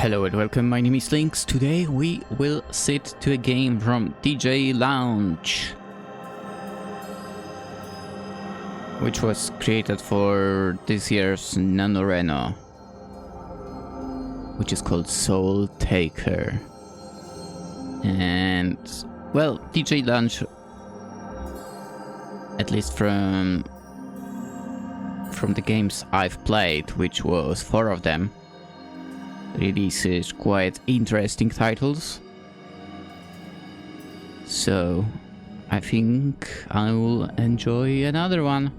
Hello and welcome, my name is Lynx. Today we will sit to a game from DJ Lounge, which was created for this year's NaNoRenO, which is called Soultaker. And, well, DJ Lounge, at least from the games I've played, which was 4 of them, releases quite interesting titles, so I think I will enjoy another one.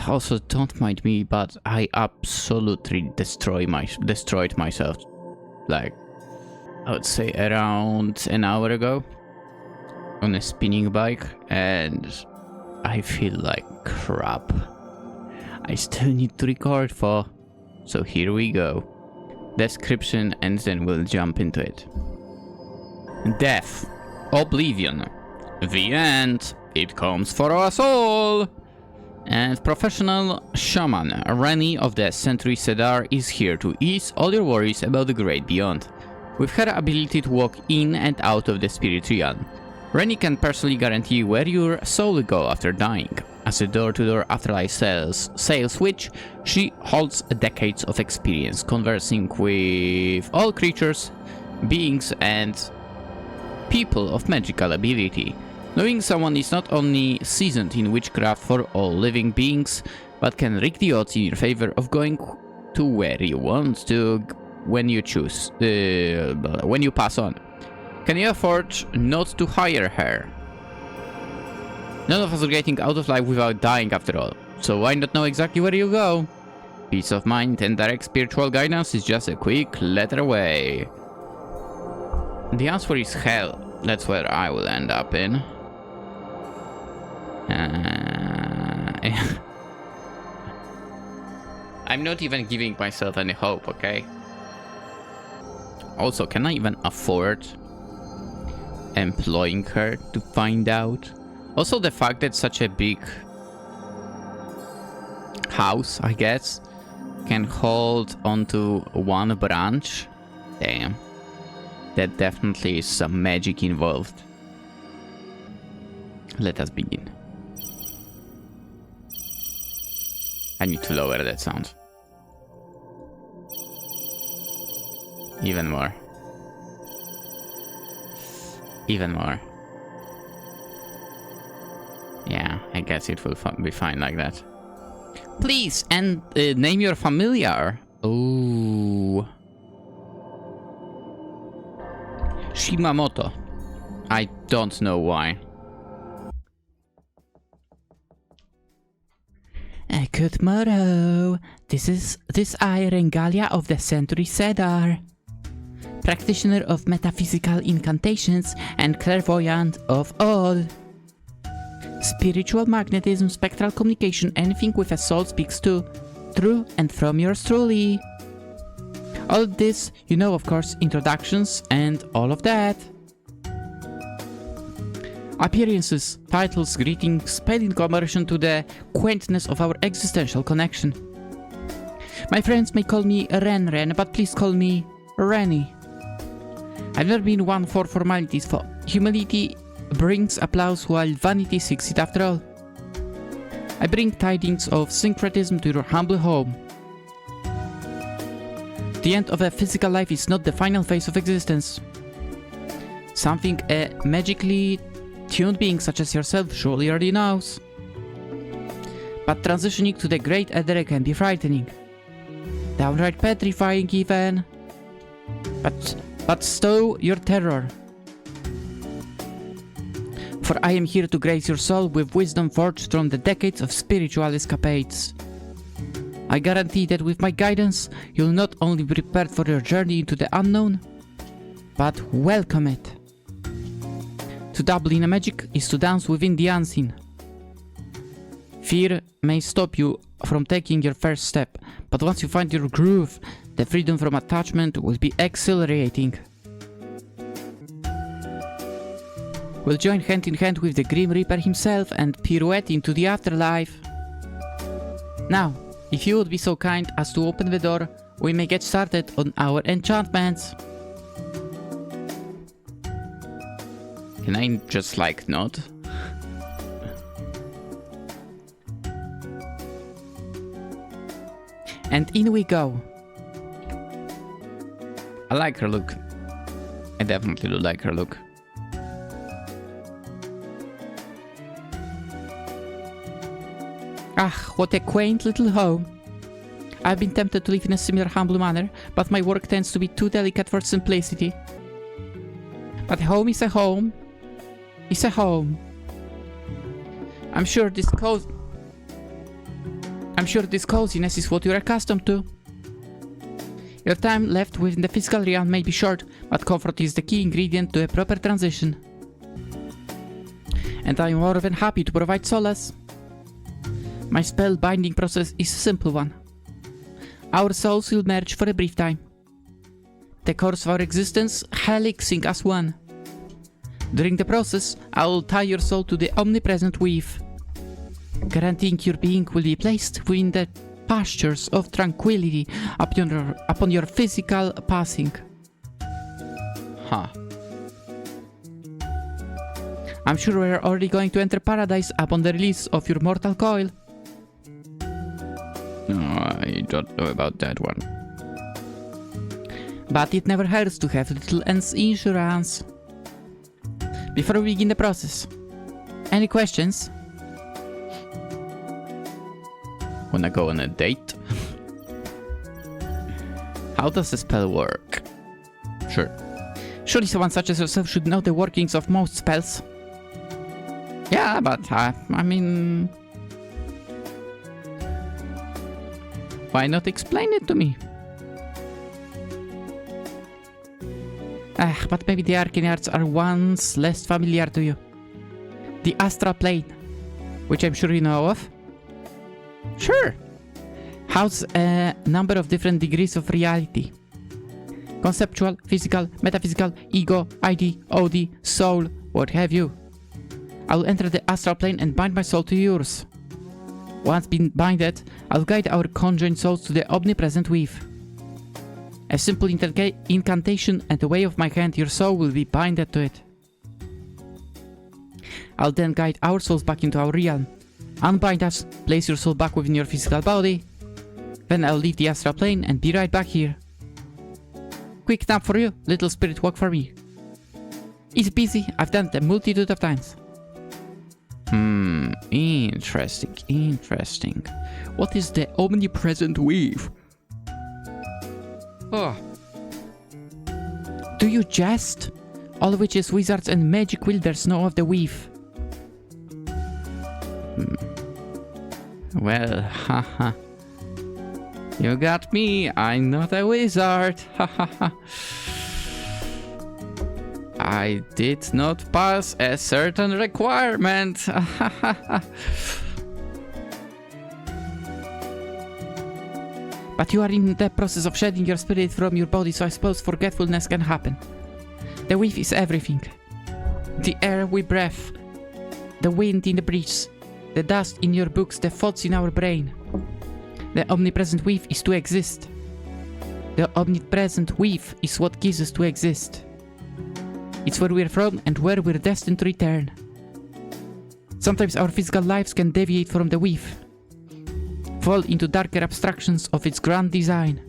Also, don't mind me, but I absolutely destroyed myself, like, I would say around an hour ago, on a spinning bike, and I feel like crap. I still need to record for, so here we go. Description, and then we'll jump into it. Death. Oblivion. The end. It comes for us all. And professional Shaman, Renny of the Century Cedar, is here to ease all your worries about the great beyond. With her ability to walk in and out of the spirit realm, Renny can personally guarantee where your soul will go after dying. As a door-to-door afterlife sales witch, she holds decades of experience conversing with all creatures, beings, and people of magical ability. Knowing someone is not only seasoned in witchcraft for all living beings, but can rig the odds in your favor of going to where you want to when you choose, when you pass on. Can you afford not to hire her? None of us are getting out of life without dying after all, so why not know exactly where you go? Peace of mind and direct spiritual guidance is just a quick letter away. The answer is hell. That's where I will end up in. I'm not even giving myself any hope, okay? Also, can I even afford employing her to find out? Also, the fact that such a big house, I guess, can hold onto one branch. Damn. That definitely is some magic involved. Let us begin. I need to lower that sound. Even more. Even more. Yeah, I guess it will be fine like that. Please, and name your familiar. Ooh. Shimamoto. I don't know why. Good morrow. This I Rengalia of the Century Cedar, practitioner of metaphysical incantations and clairvoyant of all. Spiritual magnetism, spectral communication, anything with a soul speaks to, through and from yours truly. All of this, you know, of course, introductions and all of that. Appearances, titles, greetings, pale in comparison to the quaintness of our existential connection. My friends may call me Ren, but please call me Renny. I've never been one for formalities, for humility brings applause while vanity seeks it after all. I bring tidings of syncretism to your humble home. The end of a physical life is not the final phase of existence. Something a magically tuned being such as yourself surely already knows. But transitioning to the great ether can be frightening. Downright petrifying even. But stow your terror. For I am here to grace your soul with wisdom forged from the decades of spiritual escapades. I guarantee that with my guidance, you'll not only be prepared for your journey into the unknown, but welcome it. To dabble in a magic is to dance within the unseen. Fear may stop you from taking your first step, but once you find your groove, the freedom from attachment will be exhilarating. We'll join hand in hand with the Grim Reaper himself and pirouette into the afterlife. Now, if you would be so kind as to open the door, we may get started on our enchantments. Can I just like nod? And in we go. I like her look. I definitely do like her look. Ah, what a quaint little home. I've been tempted to live in a similar humble manner, but my work tends to be too delicate for simplicity. But a home is a home. It's a home. I'm sure this coziness is what you're accustomed to. Your time left within the physical realm may be short, but comfort is the key ingredient to a proper transition. And I'm more than happy to provide solace. My spell binding process is a simple one. Our souls will merge for a brief time. The course of our existence helixing as one. During the process, I will tie your soul to the omnipresent weave, guaranteeing your being will be placed within the pastures of tranquility upon your physical passing. Huh. I'm sure we're already going to enter paradise upon the release of your mortal coil. No, I don't know about that one. But it never hurts to have little ends insurance. Before we begin the process, any questions? Wanna go on a date? How does the spell work? Sure. Surely someone such as yourself should know the workings of most spells. Yeah, but I mean... why not explain it to me? But maybe the arcane arts are once less familiar to you. The astral plane, which I'm sure you know of. Sure. Houses a number of different degrees of reality. Conceptual, physical, metaphysical, ego, ID, OD, soul, what have you. I'll enter the astral plane and bind my soul to yours. Once been binded, I'll guide our conjoined souls to the omnipresent weave. A simple incantation and a wave of my hand, your soul will be binded to it. I'll then guide our souls back into our realm. Unbind us, place your soul back within your physical body. Then I'll leave the astral plane and be right back here. Quick nap for you, little spirit walk for me. Easy peasy, I've done it a multitude of times. Interesting. What is the omnipresent weave? Oh. Do you jest? All witches, wizards, and magic wielders know of the weave. Well, haha. You got me, I'm not a wizard. Haha. I did not pass a certain requirement. But you are in the process of shedding your spirit from your body, so I suppose forgetfulness can happen. The weave is everything. The air we breathe, the wind in the breeze, the dust in your books, the thoughts in our brain. The omnipresent weave is to exist. The omnipresent weave is what gives us to exist. It's where we're from and where we're destined to return. Sometimes our physical lives can deviate from the weave, fall into darker abstractions of its grand design.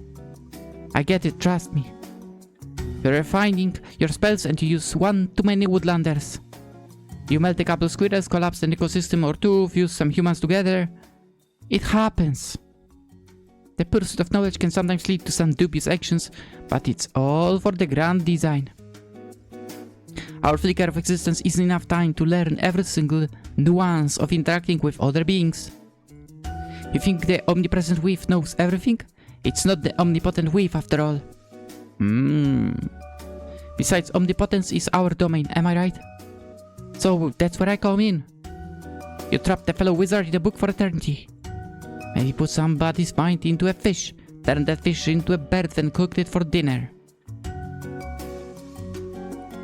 I get it, trust me. You're refining your spells and you use one too many woodlanders. You melt a couple squirrels, collapse an ecosystem or two, fuse some humans together. It happens. The pursuit of knowledge can sometimes lead to some dubious actions, but it's all for the grand design. Our flicker of existence isn't enough time to learn every single nuance of interacting with other beings. You think the omnipresent weave knows everything? It's not the omnipotent weave after all. Besides, omnipotence is our domain, am I right? So that's where I come in. You trapped a fellow wizard in a book for eternity. Maybe put somebody's mind into a fish, turned that fish into a bird and cooked it for dinner.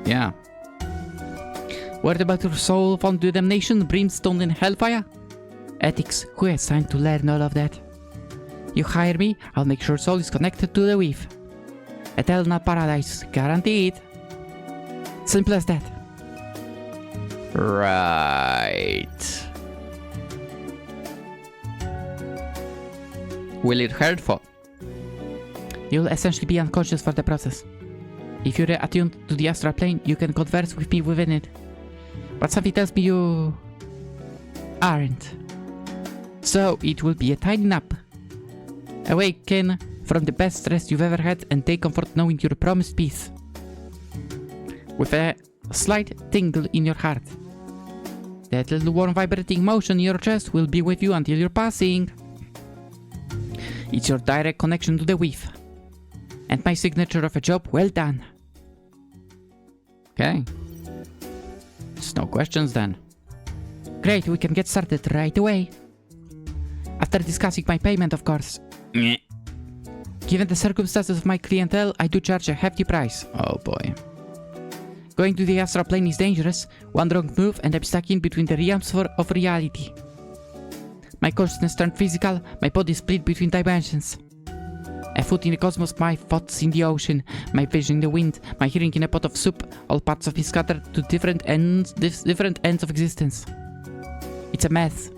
Yeah. Worried about your soul found to damnation, brimstone and hellfire? Ethics, who has time to learn all of that? You hire me, I'll make sure soul is connected to the weave. Eternal paradise, guaranteed. Simple as that. Right. Will it hurtful? You'll essentially be unconscious for the process. If you're attuned to the astral plane, you can converse with me within it. But something tells me you aren't. So it will be a tiny nap. Awaken from the best rest you've ever had and take comfort knowing you're promised peace. With a slight tingle in your heart. That little warm vibrating motion in your chest will be with you until you're passing. It's your direct connection to the weave. And my signature of a job well done. Okay. There's no questions then. Great, we can get started right away. After discussing my payment, of course. Given the circumstances of my clientele, I do charge a hefty price. Oh boy. Going to the astral plane is dangerous. One wrong move and I'm stuck in between the realms of reality. My consciousness turned physical, my body split between dimensions. A foot in the cosmos, my thoughts in the ocean, my vision in the wind, my hearing in a pot of soup, all parts of me scattered to different ends of existence. It's a mess.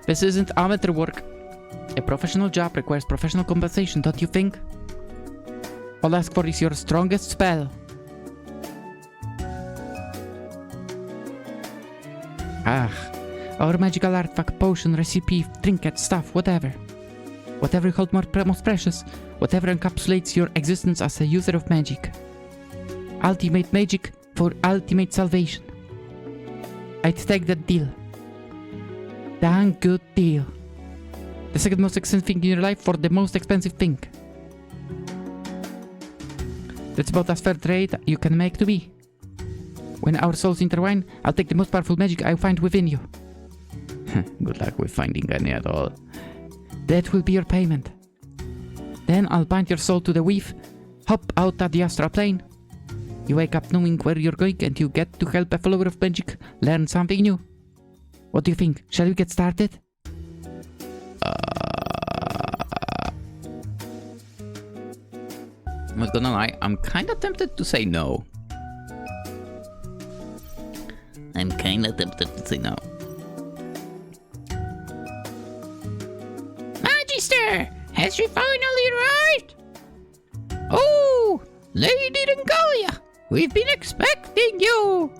This isn't amateur work. A professional job requires professional compensation, don't you think? All I ask for is your strongest spell. Our magical artifact, potion, recipe, trinket, stuff, whatever. Whatever you hold most precious, whatever encapsulates your existence as a user of magic. Ultimate magic for ultimate salvation. I'd take that deal. Dang good deal. The second most expensive thing in your life for the most expensive thing. That's about as fair trade you can make to me. When our souls intertwine, I'll take the most powerful magic I find within you. Good luck with finding any at all. That will be your payment. Then I'll bind your soul to the weave, hop out at the astral plane. You wake up knowing where you're going and you get to help a follower of magic learn something new. What do you think? Shall we get started? I'm not gonna lie, I'm kinda tempted to say no. Magister! Has she finally arrived? Oh! Lady Ren'Py! We've been expecting you!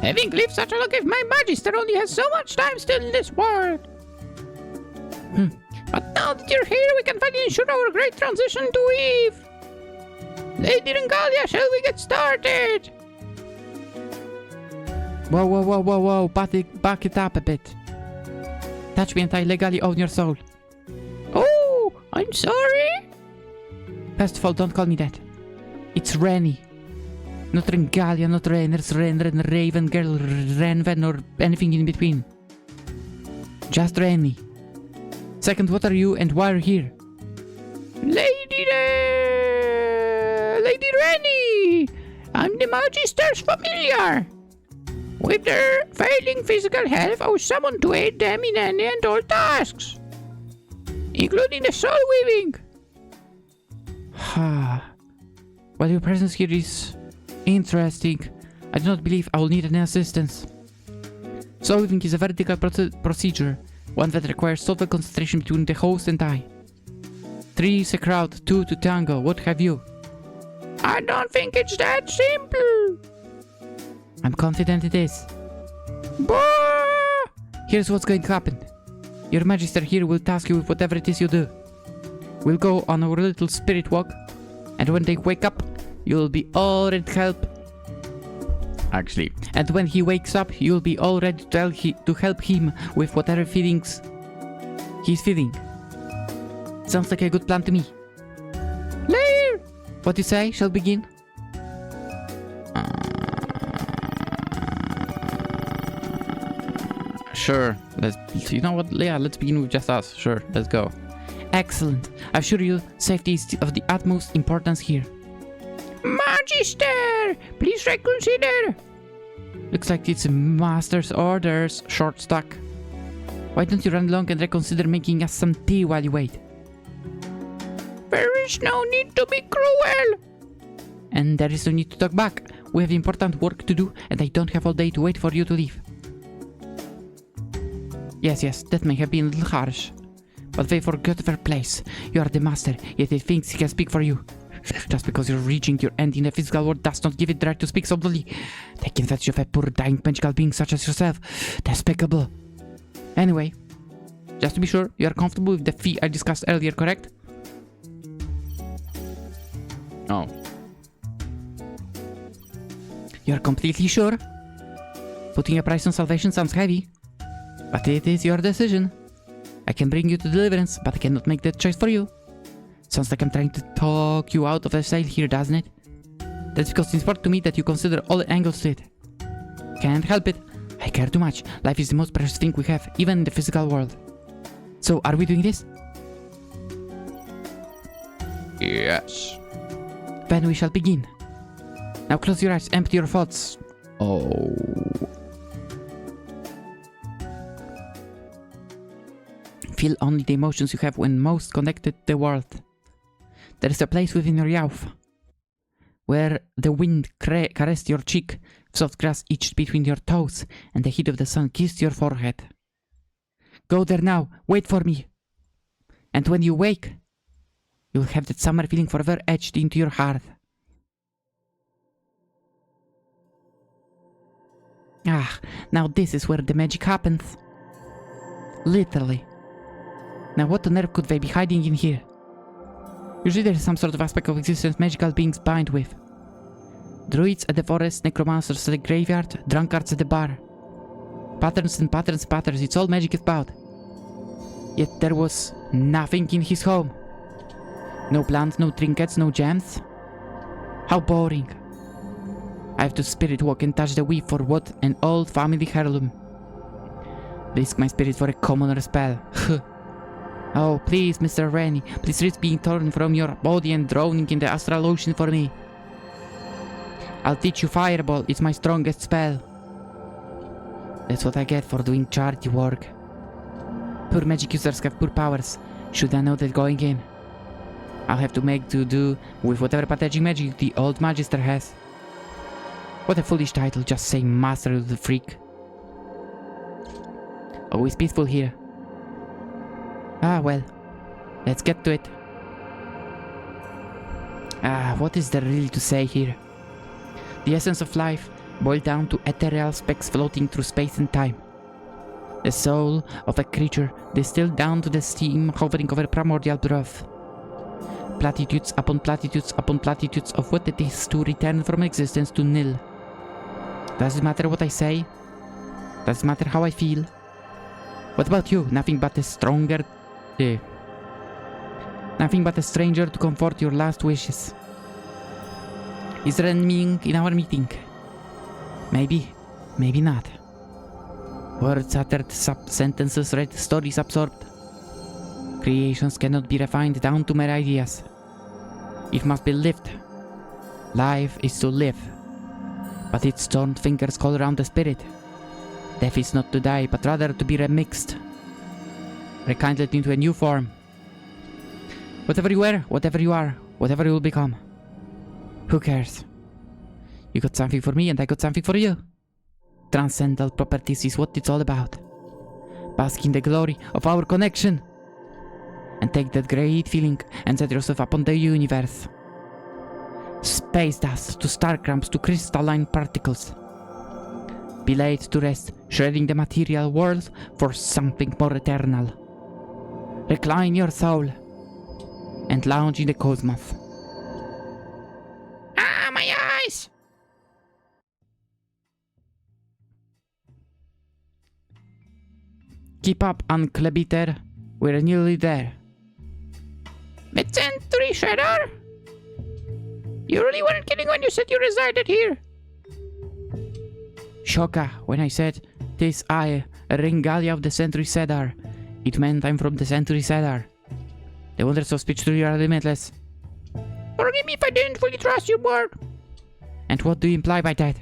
Having lived such a life, if my Magister only has so much time still in this world. But now that you're here, we can finally ensure our great transition to Eve. Lady Ren'Py, shall we get started? Whoa, back it up a bit. Touch me and I legally own your soul. Oh, I'm sorry? First of all, don't call me that. It's Renny. Not Ren'Py, not Renners, Ren, Raven, Girl, Renven, or anything in between. Just Renny. Second, what are you and why are you here? Lady Renny! I'm the Magister's familiar. With their failing physical health, I was summoned to aid them in any and all tasks, including the soul weaving. Well, your presence here is interesting. I do not believe I will need any assistance. Soul weaving is a vertical procedure, one that requires total concentration between the host and I. 3 is a crowd, 2 to tango, what have you? I don't think it's that simple. I'm confident it is. Bah! Here's what's going to happen. Your Magister here will task you with whatever it is you do. We'll go on our little spirit walk, and when they wake up, you'll be all ready to help. Actually, and when he wakes up, you'll be all ready to help him with whatever feelings he's feeling. Sounds like a good plan to me. Lair! What do you say? Shall we begin? Sure, you know what, yeah, let's begin with just us. Sure, let's go. Excellent. I assure you, safety is of the utmost importance here. Magister! Please reconsider! Looks like it's Master's orders, short stuck. Why don't you run along and reconsider making us some tea while you wait? There is no need to be cruel! And there is no need to talk back. We have important work to do, and I don't have all day to wait for you to leave. Yes, that may have been a little harsh. But they forgot their place. You are the master, yet he thinks he can speak for you. Just because you're reaching your end in the physical world does not give it the right to speak so boldly. Taking advantage of a poor dying magical being such as yourself. Despicable. Anyway, just to be sure, you are comfortable with the fee I discussed earlier, correct? Oh. You are completely sure? Putting a price on salvation sounds heavy. But it is your decision. I can bring you to deliverance, but I cannot make that choice for you. Sounds like I'm trying to talk you out of the sale here, doesn't it? That's because it's important to me that you consider all the angles to it. Can't help it. I care too much. Life is the most precious thing we have, even in the physical world. So, are we doing this? Yes. Then we shall begin. Now close your eyes, empty your thoughts. Oh. Feel only the emotions you have when most connected to the world. There is a place within your youth, where the wind caressed your cheek, soft grass itched between your toes, and the heat of the sun kissed your forehead. Go there now, wait for me. And when you wake, you'll have that summer feeling forever etched into your heart. Ah, now this is where the magic happens. Literally. Now what on earth could they be hiding in here? Usually there is some sort of aspect of existence magical beings bind with. Druids at the forest, necromancers at the graveyard, drunkards at the bar. Patterns and patterns, it's all magic is about. Yet there was nothing in his home. No plants, no trinkets, no gems. How boring. I have to spirit walk and touch the weave for what an old family heirloom. Risk my spirit for a commoner spell. Oh, please, Mr. Renny, please risk being torn from your body and drowning in the astral ocean for me. I'll teach you Fireball, it's my strongest spell. That's what I get for doing charity work. Poor magic users have poor powers. Should I know that going in? I'll have to make do with whatever pathetic magic the old magister has. What a foolish title, just say master of the freak. Always peaceful here. Ah, well, let's get to it. What is there really to say here? The essence of life boiled down to ethereal specks floating through space and time. The soul of a creature distilled down to the steam hovering over primordial breath. Platitudes upon platitudes upon platitudes of what it is to return from existence to nil. Does it matter what I say? Does it matter how I feel? What about you? Nothing but a stranger to comfort your last wishes. Is Ren'Py in our meeting? Maybe, maybe not. Words uttered, sentences read, stories absorbed. Creations cannot be refined down to mere ideas. It must be lived. Life is to live. But its torn fingers call around the spirit. Death is not to die, but rather to be remixed. Rekindled into a new form. Whatever you were, whatever you are, whatever you will become. Who cares? You got something for me and I got something for you. Transcendental properties is what it's all about. Bask in the glory of our connection. And take that great feeling and set yourself upon the universe. Space dust to star crumbs to crystalline particles. Be laid to rest, shredding the material world for something more eternal. Recline your soul and lounge in the cosmos. Ah, my eyes! Keep up, Uncle Bitter. We're nearly there. The Century Cedar? You really weren't kidding when you said you resided here. Shoka, when I said, "'Tis I, a Ringalia of the Century Cedar," it meant I'm from the Century Cedar. The wonders of speech truly are limitless. Forgive me if I didn't fully trust you, Bard. And what do you imply by that?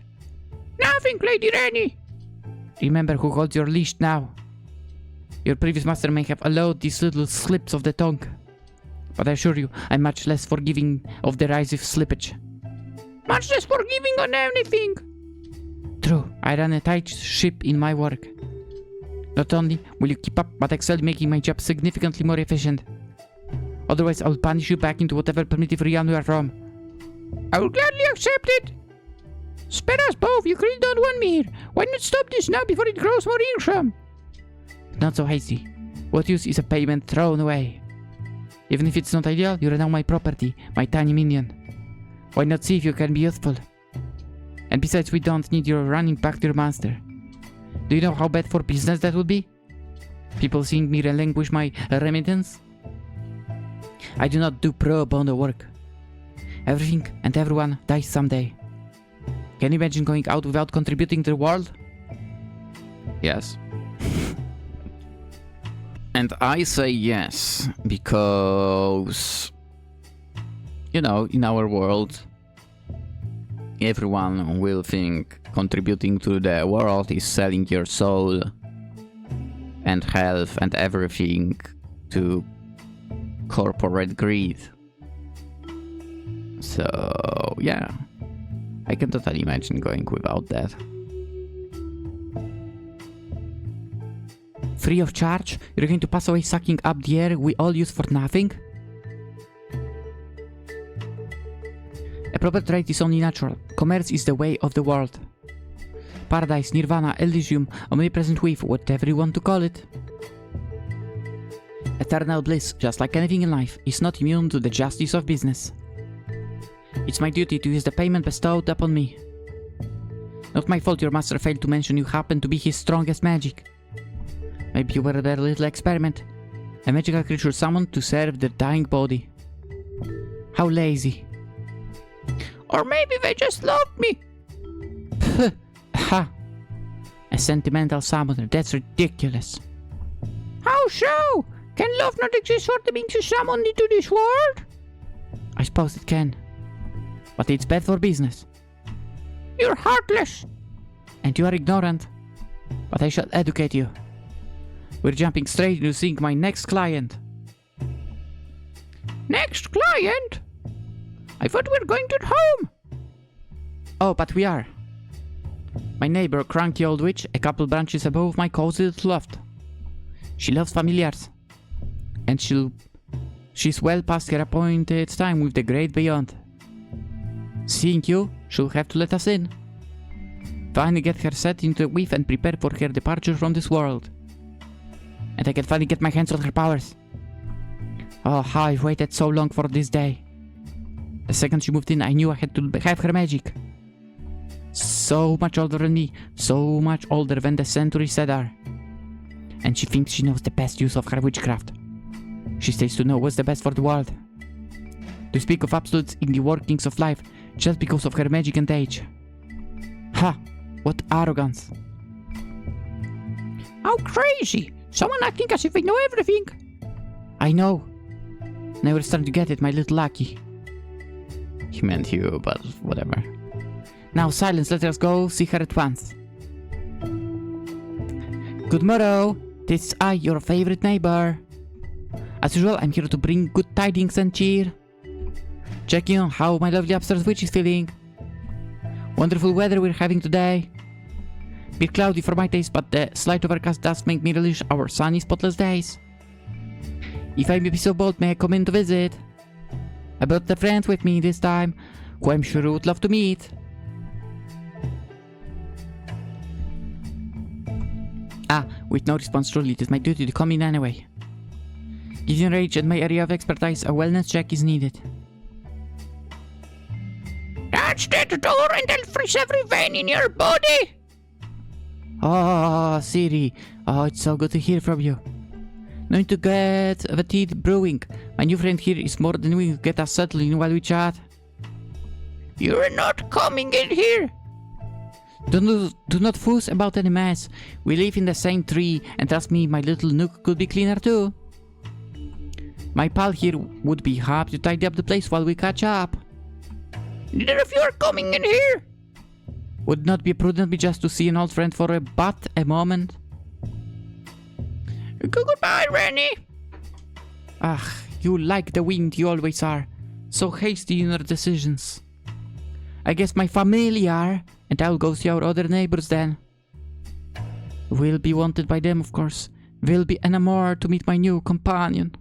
Nothing, Lady Renny. Remember who holds your leash now. Your previous master may have allowed these little slips of the tongue, but I assure you, I'm much less forgiving of derisive slippage. Much less forgiving on anything! True, I run a tight ship in my work. Not only will you keep up, but excel, making my job significantly more efficient. Otherwise, I will punish you back into whatever primitive realm you are from. I will gladly accept it! Spare us both, you clearly don't want me here. Why not stop this now before it grows more irksome? Not so hasty. What use is a payment thrown away? Even if it's not ideal, you are now my property, my tiny minion. Why not see if you can be useful? And besides, we don't need your running back to your master. Do you know how bad for business that would be? People seeing me relinquish my remittance? I do not do pro bono work. Everything and everyone dies someday. Can you imagine going out without contributing to the world? Yes. And I say yes, because, you know, in our world, everyone will think contributing to the world is selling your soul and health and everything to corporate greed. So, yeah, I can totally imagine going without that. Free of charge? You're going to pass away sucking up the air we all use for nothing? A proper trade is only natural. Commerce is the way of the world. Paradise, Nirvana, Elysium, omnipresent with, whatever you want to call it. Eternal bliss, just like anything in life, is not immune to the justice of business. It's my duty to use the payment bestowed upon me. Not my fault your master failed to mention you happen to be his strongest magic. Maybe you were their little experiment. A magical creature summoned to serve their dying body. How lazy. Or maybe they just loved me. Pfft. Ha! A sentimental summoner, that's ridiculous. How so? Can love not exist for the beings you summoned into this world? I suppose it can. But it's bad for business. You're heartless. And you are ignorant. But I shall educate you. We're jumping straight into seeing my next client. Next client? I thought we were going to home. Oh, but we are. My neighbor, cranky old witch, a couple branches above my cozy little loft. She loves familiars. And she's well past her appointed time with the great beyond. Seeing you, she'll have to let us in. Finally get her set into a weave and prepare for her departure from this world. And I can finally get my hands on her powers. Oh, how I've waited so long for this day. The second she moved in, I knew I had to have her magic. So much older than me, so much older than the Century Cedar. And she thinks she knows the best use of her witchcraft. She stays to know what's the best for the world. To speak of absolutes in the workings of life, just because of her magic and age. Ha! What arrogance! How crazy! Someone acting as if they know everything! I know! Now we're starting to get it, my little lucky. He meant you, but whatever. Now silence, let us go see her at once. Good morrow! This is I, your favorite neighbor. As usual, I'm here to bring good tidings and cheer. Checking on how my lovely upstairs witch is feeling. Wonderful weather we're having today. Bit cloudy for my taste, but the slight overcast does make me relish our sunny, spotless days. If I may be so bold, may I come in to visit? I brought a friend with me this time, who I'm sure would love to meet. With no response, truly, it is my duty to come in anyway. Given rage and my area of expertise, a wellness check is needed. That's that door and I'll freeze every vein in your body! Oh, Siri. Oh, it's so good to hear from you. No need to get the tea brewing. My new friend here is more than willing to get us settled in while we chat. You're not coming in here! Do not fuss about any mess. We live in the same tree, and trust me, my little nook could be cleaner too. My pal here would be happy to tidy up the place while we catch up. Neither of you are coming in here! Would not be prudent just to see an old friend for a moment? Goodbye, Renny! Ah, you like the wind, you always are. So hasty in your decisions. I guess my family are, and I'll go see our other neighbors then. Will be wanted by them, of course. Will be enamored to meet my new companion.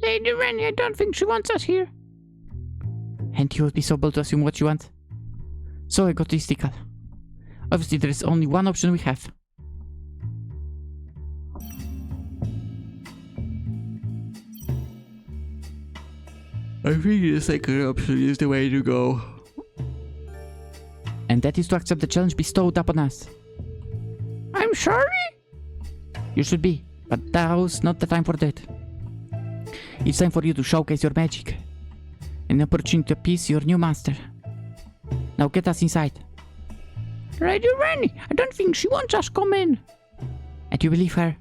Lady Renny, I don't think she wants us here. And you would be so bold to assume what you want. So egotistical. Obviously, there is only one option we have. I think the second option is the way to go. And that is to accept the challenge bestowed upon us. I'm sorry? You should be, but now's not the time for that. It's time for you to showcase your magic. An opportunity to appease your new master. Now get us inside. Lady Renny, I don't think she wants us come in. And you believe her?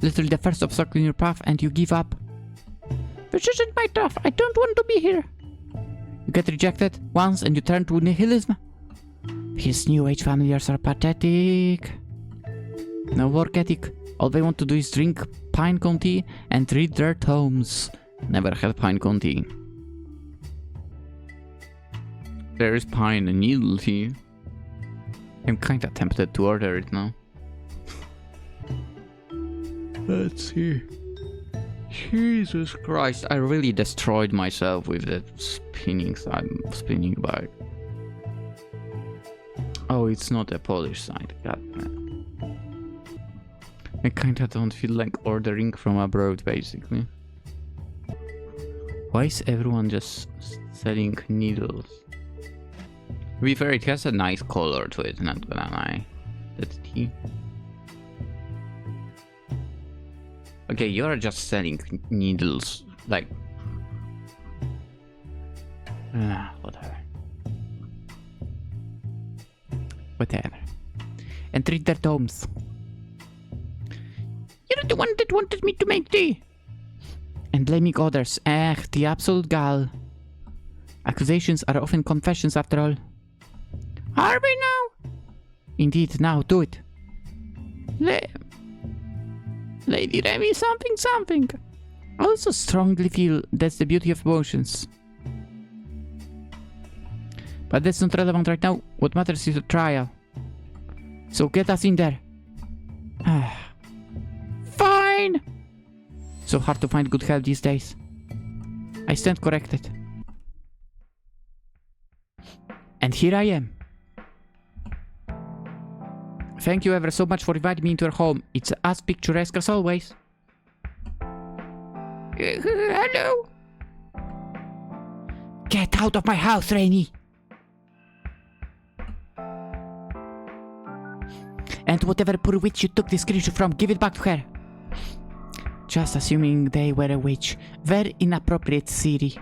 Literally the first obstacle in your path and you give up. This isn't my path, I don't want to be here. You get rejected once and you turn to nihilism. His new age familiars are pathetic. No work ethic. All they want to do is drink pinecone tea and read their tomes. Never had pinecone tea. There is pine and needle tea. I'm kinda tempted to order it now. Let's see. Jesus Christ, I really destroyed myself with that spinning bag. Oh, it's not a Polish side. God man. I kinda don't feel like ordering from abroad, basically. Why is everyone just selling needles? To be fair, it has a nice color to it, not gonna lie. That tea. Okay, you're just selling needles, like... whatever. Whatever. And read their tomes. You're the one that wanted me to make tea! And blaming others. The absolute gal. Accusations are often confessions after all. Are we now? Indeed, now do it. Lady Renny, something. I also strongly feel that's the beauty of emotions. But that's not relevant right now. What matters is the trial. So get us in there. Fine! So hard to find good help these days. I stand corrected. And here I am. Thank you ever so much for inviting me into your home. It's as picturesque as always. Hello? Get out of my house, Renny! And whatever poor witch you took this creature from, give it back to her. Just assuming they were a witch. Very inappropriate, Siri.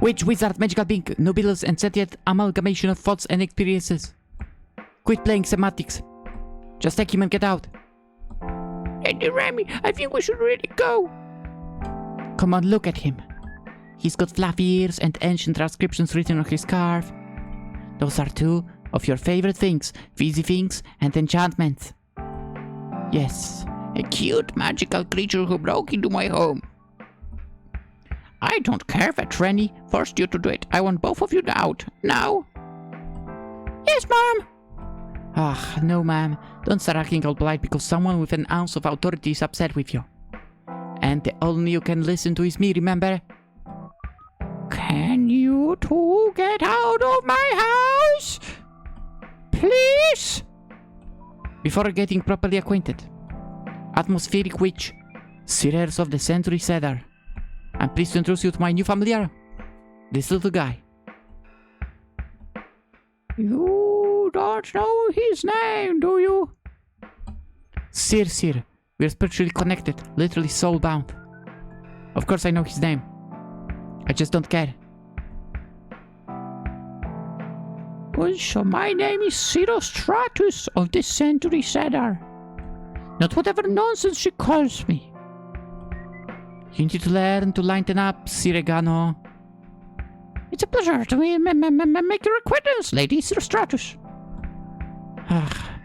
Witch, wizard, magical being, nobiles, and sentient amalgamation of thoughts and experiences. Quit playing semantics. Just take him and get out. Lady Renny, I think we should really go. Come on, look at him. He's got fluffy ears and ancient transcriptions written on his scarf. Those are two of your favorite things, fizzy things and enchantments. Yes, a cute magical creature who broke into my home. I don't care that Renny forced you to do it. I want both of you out, now. Yes, ma'am. No, ma'am. Don't start acting all polite because someone with an ounce of authority is upset with you. And the only you can listen to is me, remember? Can you two get out of my house? Please? Before getting properly acquainted. Atmospheric witch. Seers of the Century Cedar. I'm pleased to introduce you to my new familiar. This little guy. You don't know his name, do you? Sir. We're spiritually connected, literally soul-bound. Of course I know his name. I just don't care. Well, so my name is Stratus of the Century Cedar. Not whatever nonsense she calls me. You need to learn to lighten up, Siregano. It's a pleasure to make your acquaintance, Lady Stratus. Ah,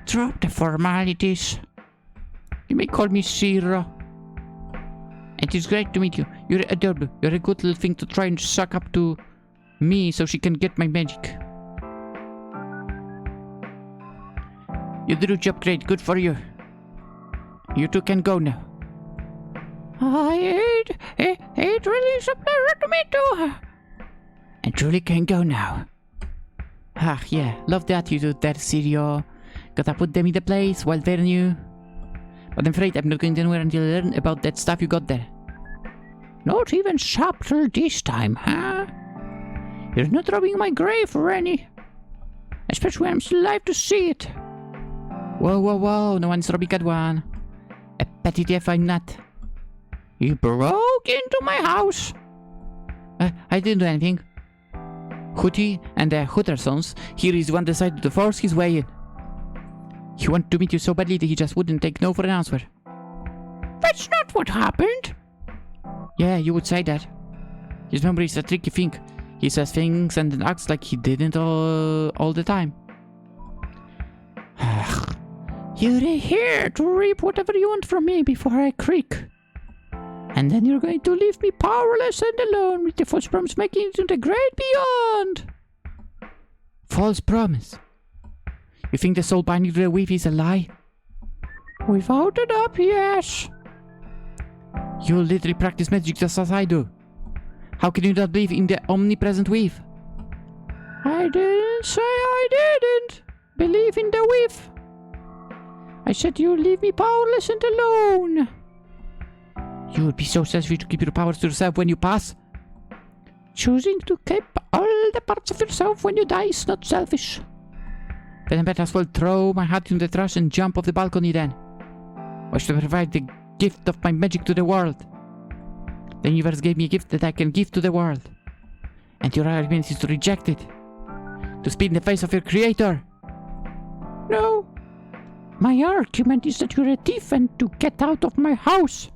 drop the formalities. You may call me Zero. It is great to meet you. You're adorable. You're a good little thing to try and suck up to me so she can get my magic. You did your job great. Good for you. You two can go now. It really is a pleasure to meet you. And truly can go now. Ah, yeah. Love the attitude there, Sirio. Gotta put them in the place while they're new. But I'm afraid I'm not going anywhere until I learn about that stuff you got there. Not even subtle this time, huh? You're not robbing my grave, Renny. Especially when I'm still alive to see it. Whoa, whoa, whoa. No one's robbing that one. A petty thief I'm not. You broke into my house. I didn't do anything. Hootie and the Hootersons, here is one decided to force his way in. He wanted to meet you so badly that he just wouldn't take no for an answer. That's not what happened. Yeah, you would say that. His memory is a tricky thing. He says things and then acts like he didn't all the time. You're here to reap whatever you want from me before I creak. And then you're going to leave me powerless and alone with the false promise making it to the great beyond. False promise? You think the soul binding to the weave is a lie? Without a doubt, yes. You literally practice magic just as I do. How can you not believe in the omnipresent weave? I didn't say I didn't believe in the weave. I said you leave me powerless and alone. You would be so selfish to keep your powers to yourself when you pass. Choosing to keep all the parts of yourself when you die is not selfish. Then I might as well throw my hat in the trash and jump off the balcony then. Why should I provide the gift of my magic to the world? The universe gave me a gift that I can give to the world. And your argument is to reject it. To spit in the face of your creator. No. My argument is that you're a thief and to get out of my house.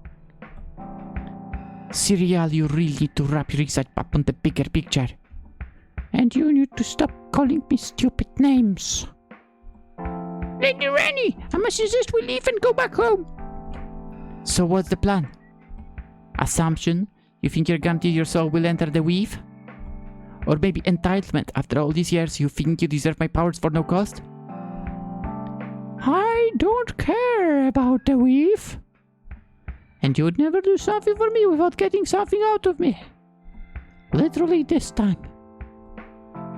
Serial, you really need to wrap your inside up on the bigger picture. And you need to stop calling me stupid names. Lady Renny, I must insist we leave and go back home. So what's the plan? Assumption? You think you're guaranteed your soul will enter the weave? Or maybe entitlement? After all these years, you think you deserve my powers for no cost? I don't care about the weave. And you would never do something for me without getting something out of me. Literally this time.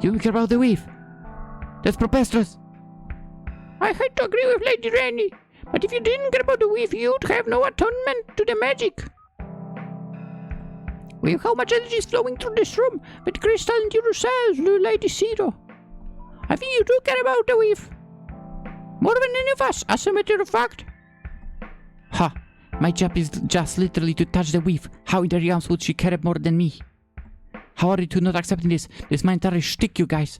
You don't care about the weave? That's preposterous. I had to agree with Lady Renny, but if you didn't care about the weave, you'd have no atonement to the magic. With how much energy is flowing through this room, with crystal into yourselves, Lady Zero. I think you do care about the weave. More than any of us, as a matter of fact. Ha! My job is just literally to touch the weave. How in the realms would she care more than me? How are you two not accepting this? This is my entire shtick, you guys.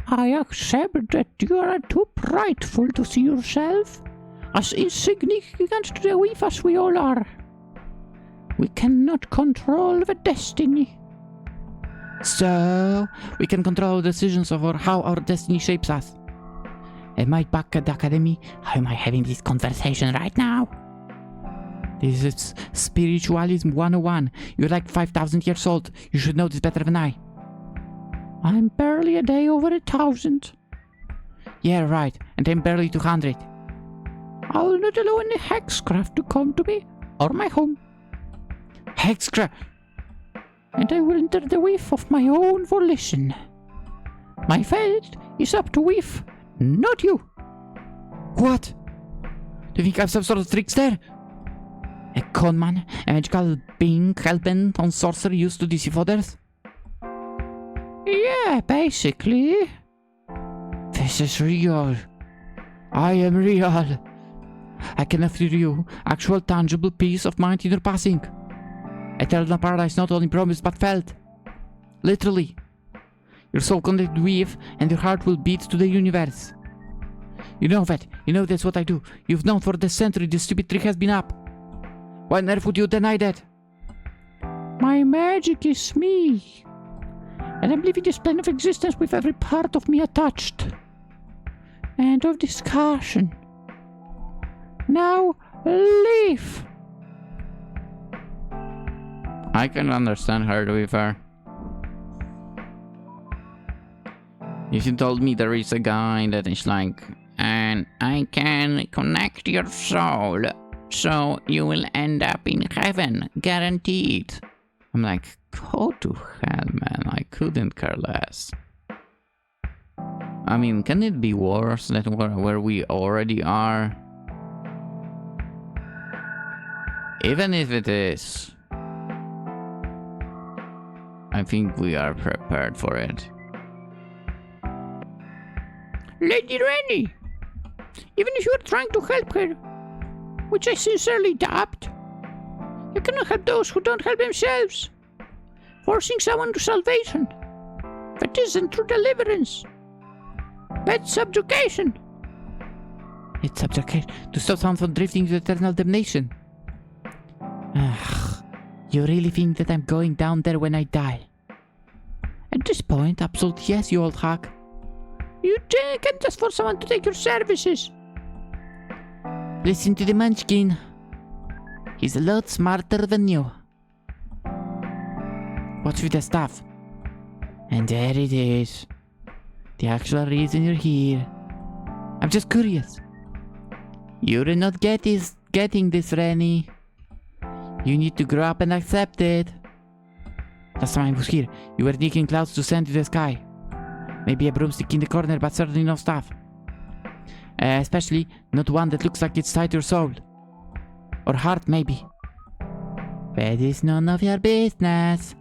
I accept that you are too prideful to see yourself as insignificant to the weave as we all are. We cannot control the destiny. So, we can control our decisions over how our destiny shapes us. Am I back at the academy? How am I having this conversation right now? This is Spiritualism 101. You're like 5,000 years old. You should know this better than I. I'm barely a day over 1,000. Yeah, right. And I'm barely 200. I'll not allow any hexcraft to come to me or my home. Hexcraft! And I will enter the weave of my own volition. My fate is up to weave, not you. What? Do you think I'm some sort of trickster? A conman? A magical being hell-bent on sorcery used to deceive others? Yeah, basically. This is real. I am real. I can offer you actual tangible peace of mind in your passing. Eternal paradise not only promised but felt. Literally. Your soul connected with and your heart will beat to the universe. You know that. You know that's what I do. You've known for the century this stupid trick has been up. Why on earth would you deny that? My magic is me. And I'm living this plane of existence with every part of me attached. End of discussion. Now leave. I can understand her, to be fair. If you told me there is a guy that is like, and I can connect your soul, so you will end up in heaven, guaranteed. I'm like, go to hell, man. I couldn't care less. I mean, can it be worse than where we already are? Even if it is, I think we are prepared for it. Lady Renny, even if you are trying to help her, which I sincerely doubt, you cannot help those who don't help themselves. Forcing someone to salvation, that isn't true deliverance. That's subjugation. It's subjugation to stop someone from drifting to eternal damnation. You really think that I'm going down there when I die? At this point, absolutely yes, you old hack. You can't just force someone to take your services. Listen to the munchkin. He's a lot smarter than you. Watch with the stuff. And there it is. The actual reason you're here. I'm just curious. You're not getting this, Renny. You need to grow up and accept it. Last time I was here, you were digging clouds to send to the sky. Maybe a broomstick in the corner, but certainly no staff. Especially not one that looks like it's tied to your soul. Or heart, maybe. But it's none of your business.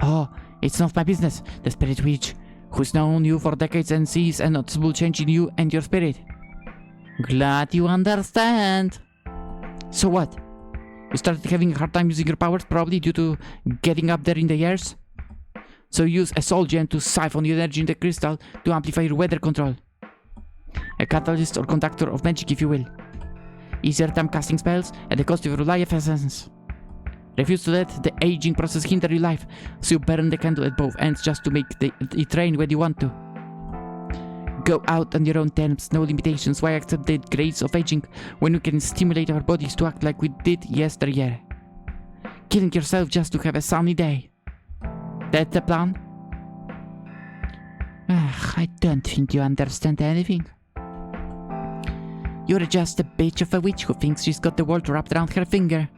Oh, it's not my business. The spirit witch, who's known you for decades and sees a noticeable change in you and your spirit. Glad you understand. So what? You started having a hard time using your powers, probably due to getting up there in the years? So use a soul gem to siphon the energy in the crystal to amplify your weather control. A catalyst or conductor of magic, if you will. Easier time casting spells at the cost of your life essence. Refuse to let the aging process hinder your life, so you burn the candle at both ends just to make it rain when you want to. Go out on your own terms, no limitations. Why accept the grace of aging when we can stimulate our bodies to act like we did yesteryear? Killing yourself just to have a sunny day. That's the plan? I don't think you understand anything. You're just a bitch of a witch who thinks she's got the world wrapped around her finger.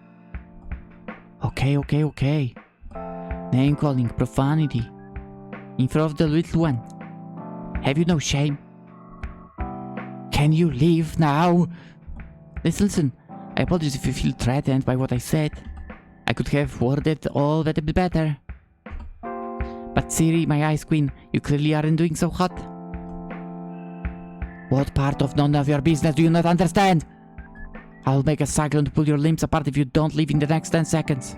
Okay. Name calling, profanity. In front of the little one. Have you no shame? Can you leave now? Listen. I apologize if you feel threatened by what I said. I could have worded all that a bit better. But Siri, my ice queen, you clearly aren't doing so hot. What part of none of your business do you not understand? I'll make a cyclone to pull your limbs apart if you don't leave in the next 10 seconds.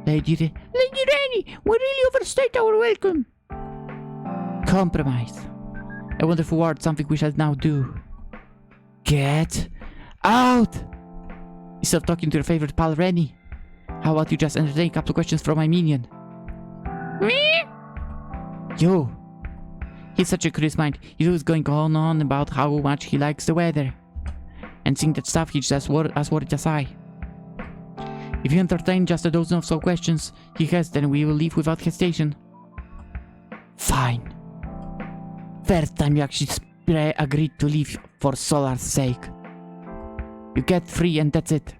Lady Renny, we really overstayed our welcome. Compromise. A wonderful word, something we shall now do. Get out! Instead of talking to your favorite pal Renny, how about you just entertain a couple of questions from my minion? Me? You. He's such a curious mind. He's always going on about how much he likes the weather. And seeing that stuff, he's just as worried as I. If you entertain just a dozen of so questions he has, then we will leave without hesitation. Fine. First time you actually agreed to leave for Solar's sake. You get free and that's it.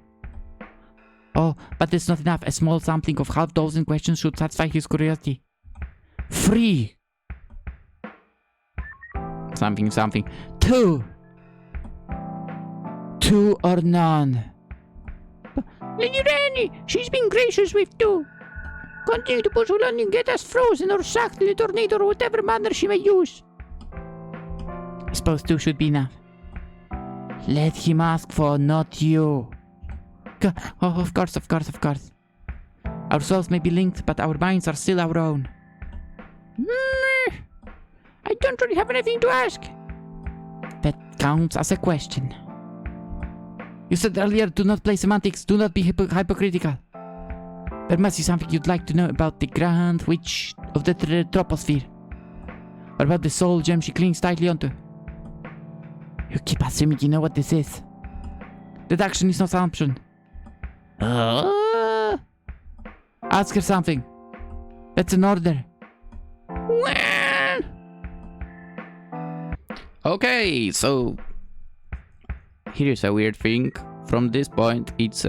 Oh, but it's not enough. A small sampling of half dozen questions should satisfy his curiosity. Free! Something. Two or none. Lady Renny, she's been gracious with two. Continue to push along and get us frozen or sucked in a tornado or whatever manner she may use. I suppose two should be enough. Let him ask for, not you. Oh, of course. Our souls may be linked, but our minds are still our own. I don't really have anything to ask. That counts as a question. You said earlier, do not play semantics, do not be hypocritical. There must be something you'd like to know about the Grand Witch of the Troposphere. What about the soul gem she clings tightly onto? You keep assuming you know what this is. Deduction is not assumption. Ask her something. That's an order. Okay, so here's a weird thing. From this point, it's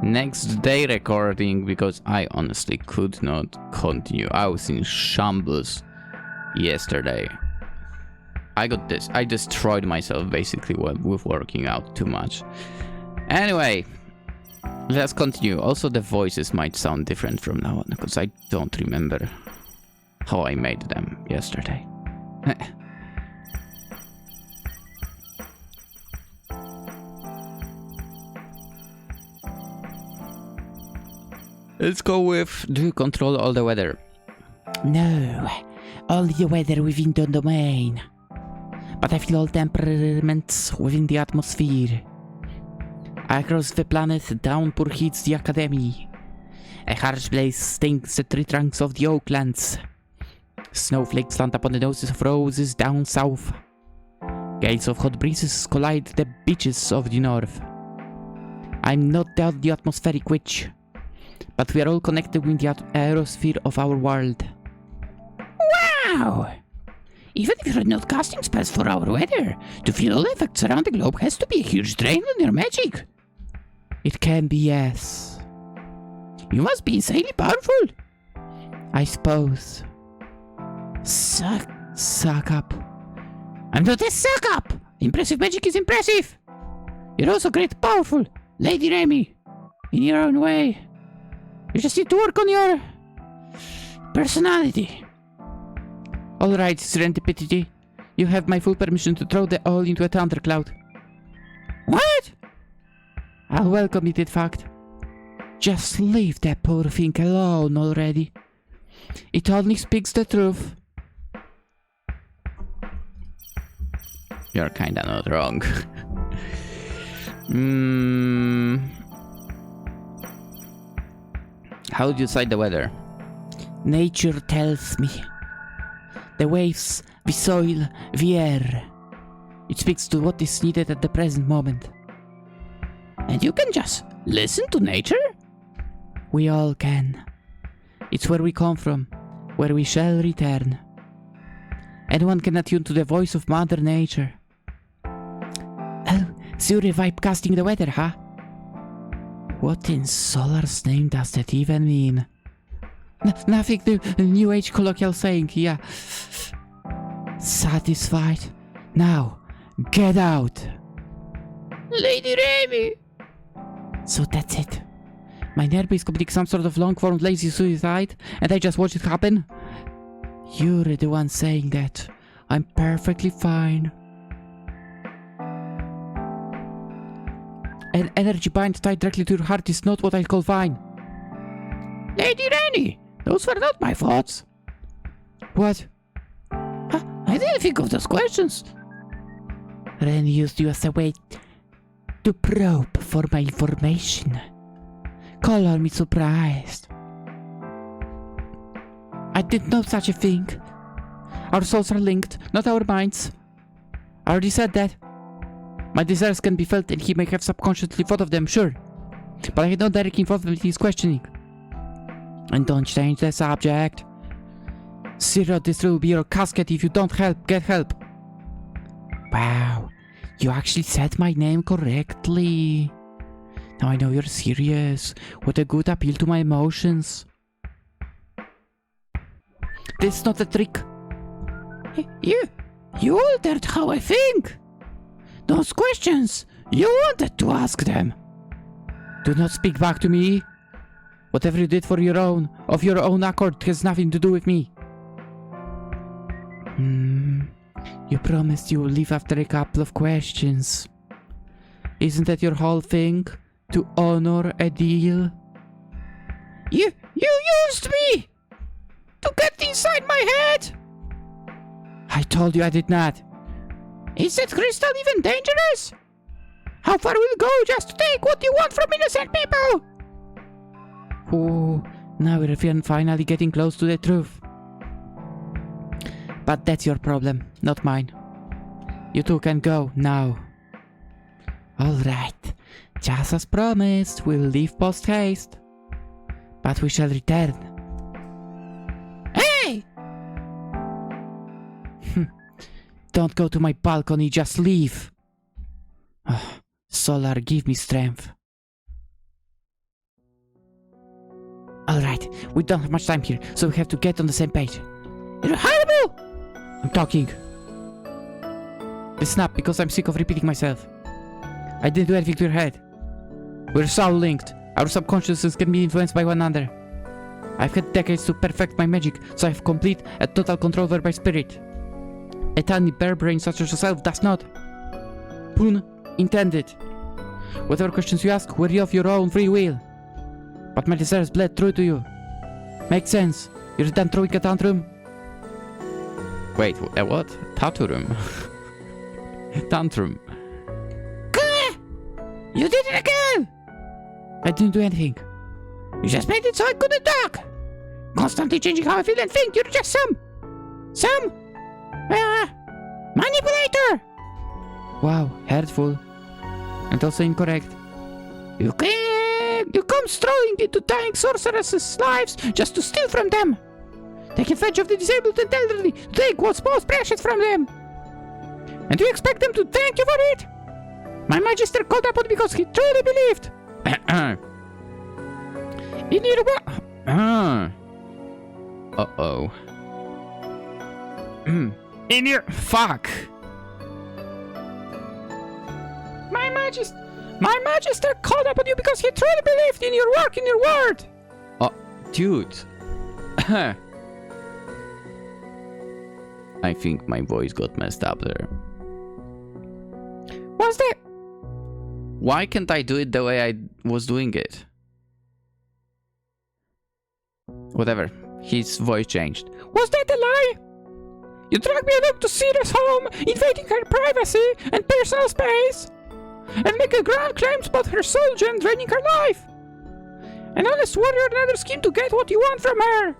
next day recording because I honestly could not continue. I was in shambles yesterday. I got this. I destroyed myself basically with working out too much. Anyway, let's continue. Also, the voices might sound different from now on because I don't remember how I made them yesterday. Let's go with, do you control all the weather? No, only the weather within the domain. But I feel all temperaments within the atmosphere. Across the planet, downpour heats the academy. A harsh blaze stings the tree trunks of the oaklands. Snowflakes land upon the noses of roses down south. Gales of hot breezes collide the beaches of the north. I'm not the atmospheric witch, but we are all connected with the aerosphere of our world. Wow! Even if you're not casting spells for our weather, to feel all effects around the globe has to be a huge drain on your magic. It can be, yes. You must be insanely powerful. I suppose. Suck up. I'm not a suck up! Impressive magic is impressive! You're also great powerful, Lady Renny, in your own way. You just need to work on your personality. Alright, Ren'Py, you have my full permission to throw the all into a thundercloud. What? I'll welcome it, in fact. Just leave that poor thing alone already. It only speaks the truth. You're kinda not wrong. How do you decide the weather? Nature tells me. The waves, the soil, the air. It speaks to what is needed at the present moment. And you can just listen to nature? We all can. It's where we come from, where we shall return. Anyone can attune to the voice of Mother Nature. Oh, so you're vibe casting the weather, huh? What in Solar's name does that even mean? Nothing new age colloquial saying, yeah. Satisfied? Now, get out! Lady Renny! So that's it. My Ren'Py is committing some sort of long-form lazy suicide, and I just watch it happen? You're the one saying that. I'm perfectly fine. An energy bind tied directly to your heart is not what I call fine. Lady Renny, those were not my thoughts. What? I didn't think of those questions. Renny used you as a way to probe for my information. Color me surprised. I didn't know such a thing. Our souls are linked, not our minds. I already said that. My desires can be felt and he may have subconsciously thought of them, sure. But I had no direct involvement in his questioning. And don't change the subject. Zero, this will be your casket if you don't get help. Wow, you actually said my name correctly. Now I know you're serious. What a good appeal to my emotions. This is not a trick. You altered how I think. Those questions, you wanted to ask them. Do not speak back to me. Whatever you did of your own accord has nothing to do with me. You promised you will leave after a couple of questions. Isn't that your whole thing? To honor a deal? You used me! To get inside my head! I told you I did not. Is that crystal even dangerous? How far will you go just to take what you want from innocent people? Oh, now we're finally getting close to the truth. But that's your problem, not mine. You two can go now. Alright, just as promised, we'll leave post-haste. But we shall return. Hey! Don't go to my balcony, just leave. Oh, Solar, give me strength. Alright, we don't have much time here, so we have to get on the same page. You're horrible! I'm talking. Listen up, because I'm sick of repeating myself. I didn't do anything to your head. We're soul linked. Our subconsciouses can be influenced by one another. I've had decades to perfect my magic, so I have complete and total control over my spirit. A tiny bare brain such as yourself does not. Pun intended. Whatever questions you ask, worry of your own free will. But my desires bled through to you. Makes sense. You're done throwing a tantrum? Wait, what? Tantrum? Tantrum. You did it again! I didn't do anything. You just made it so I couldn't talk! Constantly changing how I feel and think. You're just some manipulator! Wow, hurtful. And also incorrect. You come strolling into dying sorceresses' lives just to steal from them. Take advantage of the disabled and elderly to take what's most precious from them. And you expect them to thank you for it? My magister called upon because he truly believed. In your Uh-oh. In your... Fuck. My magister called upon you because he truly believed in your work, in your word. Oh, dude. I think my voice got messed up there. What's that? Why can't I do it the way I was doing it? Whatever. His voice changed. Was that a lie? You dragged me along to Cedar's home, invading her privacy and personal space, and make a grand claims about her soul gem draining her life. An honest warrior and another scheme to get what you want from her.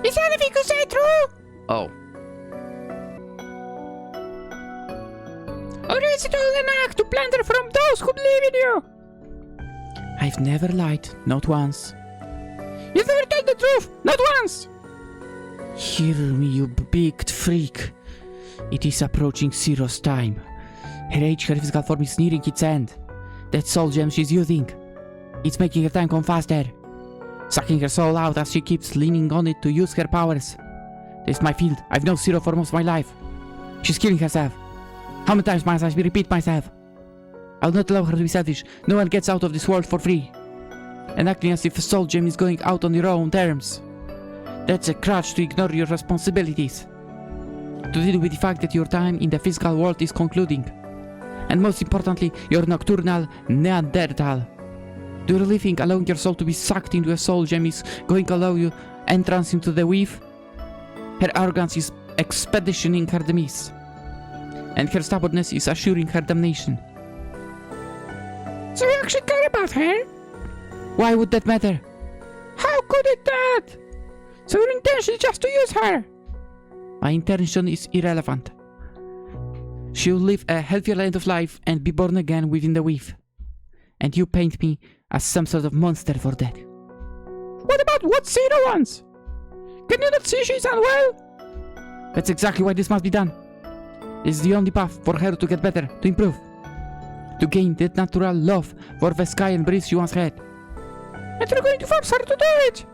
Is anything you say true? Oh. Or is it all an act to plunder from those who believe in you? I've never lied, not once. You've never told the truth, not once! Hear me, you big freak. It is approaching Zero's time. Her age, her physical form is nearing its end. That soul gem she's using, it's making her time come faster. Sucking her soul out as she keeps leaning on it to use her powers. This is my field. I've known Zero for most of my life. She's killing herself. How many times must I repeat myself? I'll not allow her to be selfish. No one gets out of this world for free. And acting as if a soul gem is going out on your own terms. That's a crutch to ignore your responsibilities. To deal with the fact that your time in the physical world is concluding. And most importantly, your nocturnal Neanderthal. Do you really think allowing your soul to be sucked into a soul gem is going to allow you entrance into the weave? Her arrogance is expeditioning her demise. And her stubbornness is assuring her damnation. So you actually care about her? Why would that matter? How could it that? So your intention is just to use her? My intention is irrelevant. She'll live a healthier end of life and be born again within the weave. And you paint me as some sort of monster for that. What about what Zero wants? Can you not see she's unwell? That's exactly why this must be done. It's the only path for her to get better, to improve. To gain that natural love for the sky and breeze she once had. And you're going to force her to do it!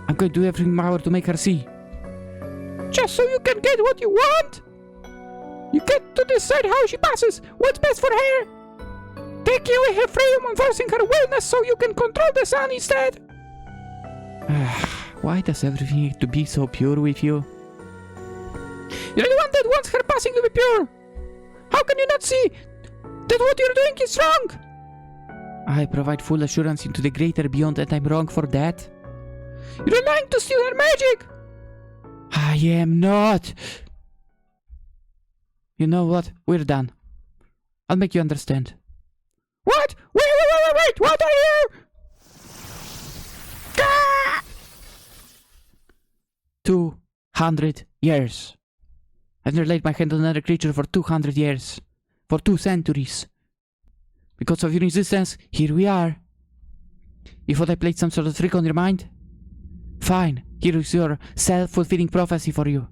I'm going to do everything in my power to make her see. Just so you can get what you want? You get to decide how she passes, what's best for her. Taking away her freedom and forcing her wellness so you can control the sun instead. Why does everything need to be so pure with you? You're the one that wants her passing to be pure. How can you not see that what you're doing is wrong? I provide full assurance into the greater beyond and I'm wrong for that. You're lying to steal her magic. I am not. You know what? We're done. I'll make you understand. What? Wait! What are you? Ah! 2 200 years. I've never laid my hand on another creature for 200 years. For 2 centuries. Because of your resistance, here we are. You thought I played some sort of trick on your mind? Fine, here is your self-fulfilling prophecy for you.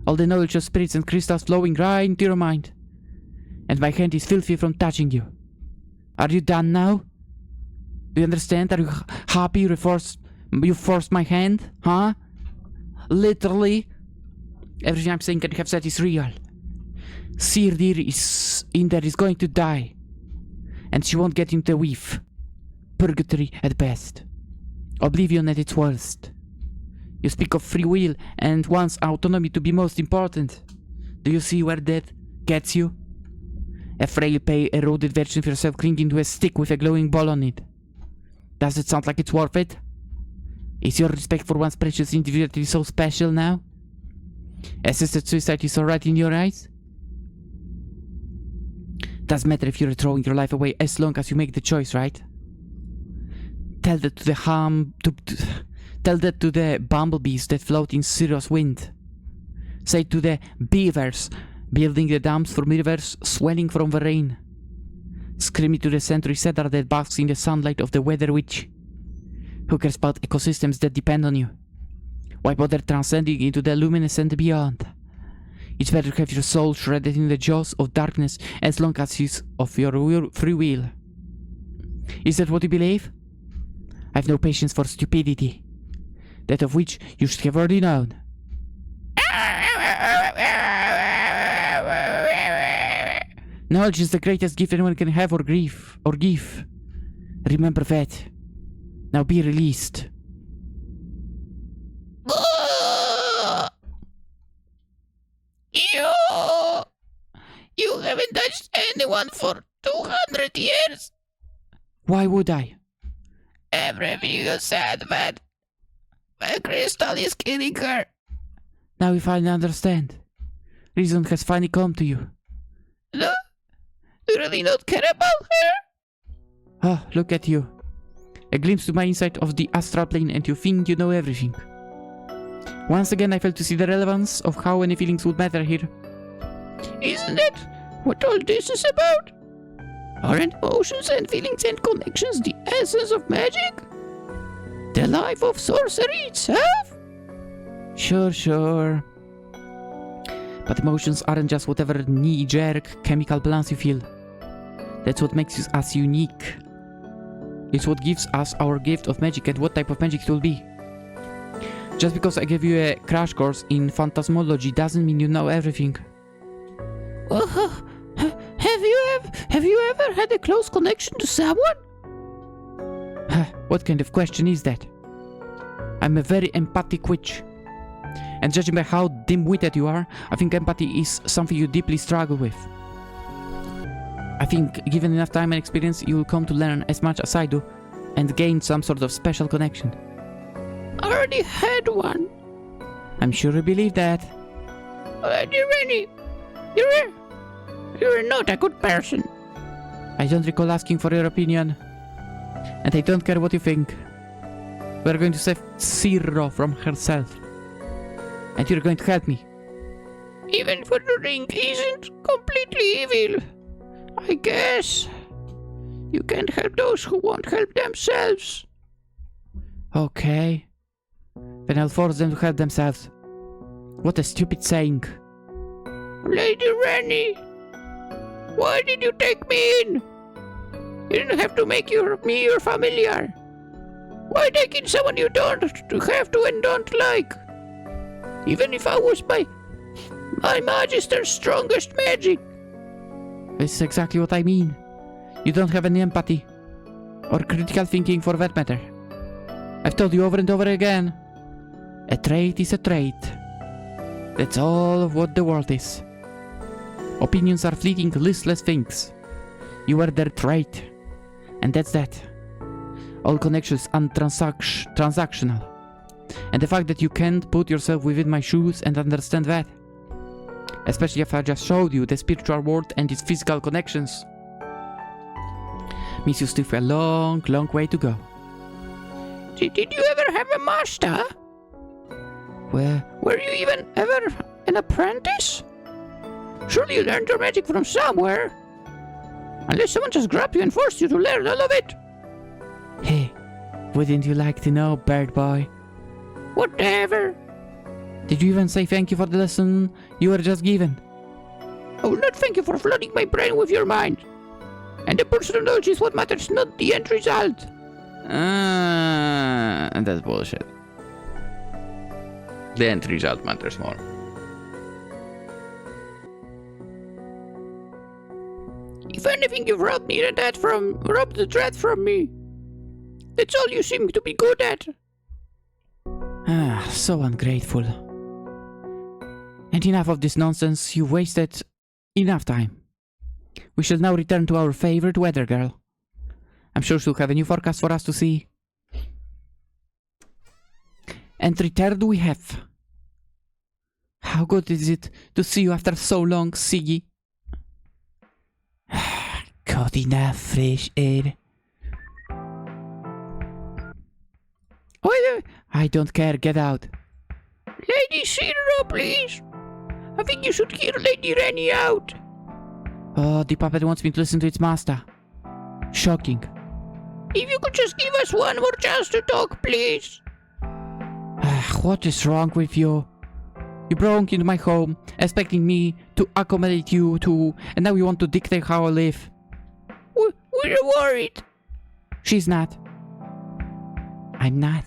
All the knowledge of spirits and crystals flowing right into your mind. And my hand is filthy from touching you. Are you done now? Do you understand? Are you happy you forced my hand? Huh? Literally. Everything I'm saying and have said is real. Cedar is in there is going to die. And she won't get into the weave. Purgatory at best. Oblivion at its worst. You speak of free will and wants autonomy to be most important. Do you see where that gets you? A frail, pale, eroded version of yourself clinging to a stick with a glowing ball on it. Does it sound like it's worth it? Is your respect for one's precious individuality so special now? Assisted suicide is alright in your eyes? Doesn't matter if you're throwing your life away as long as you make the choice, right? Tell that to the tell that to the bumblebees that float in serious wind. Say to the beavers building the dams for rivers swelling from the rain. Scream it to the Century Cedar that basks in the sunlight of the weather witch. Who cares about ecosystems that depend on you? Why bother transcending into the luminous and beyond? It's better to have your soul shredded in the jaws of darkness as long as it's of your free will. Is that what you believe? I have no patience for stupidity. That of which you should have already known. Knowledge is the greatest gift anyone can have or give. Remember that. Now be released. You haven't touched anyone for 200 years. Why would I? Everything you said, man. My crystal is killing her. Now you finally understand. Reason has finally come to you. No? You really don't care about her? Ah, look at you. A glimpse to my insight of the astral plane and you think you know everything. Once again I failed to see the relevance of how any feelings would matter here. Isn't that what all this is about? Aren't emotions and feelings and connections the essence of magic? The life of sorcery itself? Sure. But emotions aren't just whatever knee-jerk chemical balance you feel. That's what makes us unique. It's what gives us our gift of magic and what type of magic it will be. Just because I gave you a crash course in phantasmology doesn't mean you know everything. Have you ever had a close connection to someone? What kind of question is that? I'm a very empathic witch. And judging by how dim-witted you are, I think empathy is something you deeply struggle with. I think given enough time and experience, you will come to learn as much as I do and gain some sort of special connection. I already had one. I'm sure you believe that. Dear Renny, you're not a good person. I don't recall asking for your opinion. And I don't care what you think. We're going to save Zero from herself. And you're going to help me. Even if the ring isn't completely evil, I guess. You can't help those who won't help themselves. Okay. Then I'll force them to help themselves. What a stupid saying. Lady Renny, why did you take me in? You didn't have to make me your familiar. Why take in someone you don't have to and don't like? Even if I was my Magister's strongest magic. This is exactly what I mean. You don't have any empathy. Or critical thinking for that matter. I've told you over and over again. A trait is a trait. That's all of what the world is. Opinions are fleeting, listless things. You are their trait. And that's that. All connections are transactional. And the fact that you can't put yourself within my shoes and understand that. Especially if I just showed you the spiritual world and its physical connections. Means you still have a long way to go. Did you ever have a master? Were you even ever an apprentice? Surely you learned your magic from somewhere. Unless someone just grabbed you and forced you to learn all of it. Hey, wouldn't you like to know, bird boy? Whatever. Did you even say thank you for the lesson you were just given? I will not thank you for flooding my brain with your mind. And the personal knowledge is what matters, not the end result. And that's bullshit. The end result matters more. If anything, you've robbed the dread from me. That's all you seem to be good at. So ungrateful. And enough of this nonsense, you've wasted enough time. We shall now return to our favorite weather girl. I'm sure she'll have a new forecast for us to see. Entry third we have. How good is it to see you after so long, Siggy? Got enough fresh air. Well, I don't care, get out. Lady Cedar, please. I think you should hear Lady Renny out. Oh, the puppet wants me to listen to its master. Shocking. If you could just give us one more chance to talk, please. What is wrong with you? You broke into my home, expecting me to accommodate you too, and now you want to dictate how I live. We're worried. She's not. I'm not.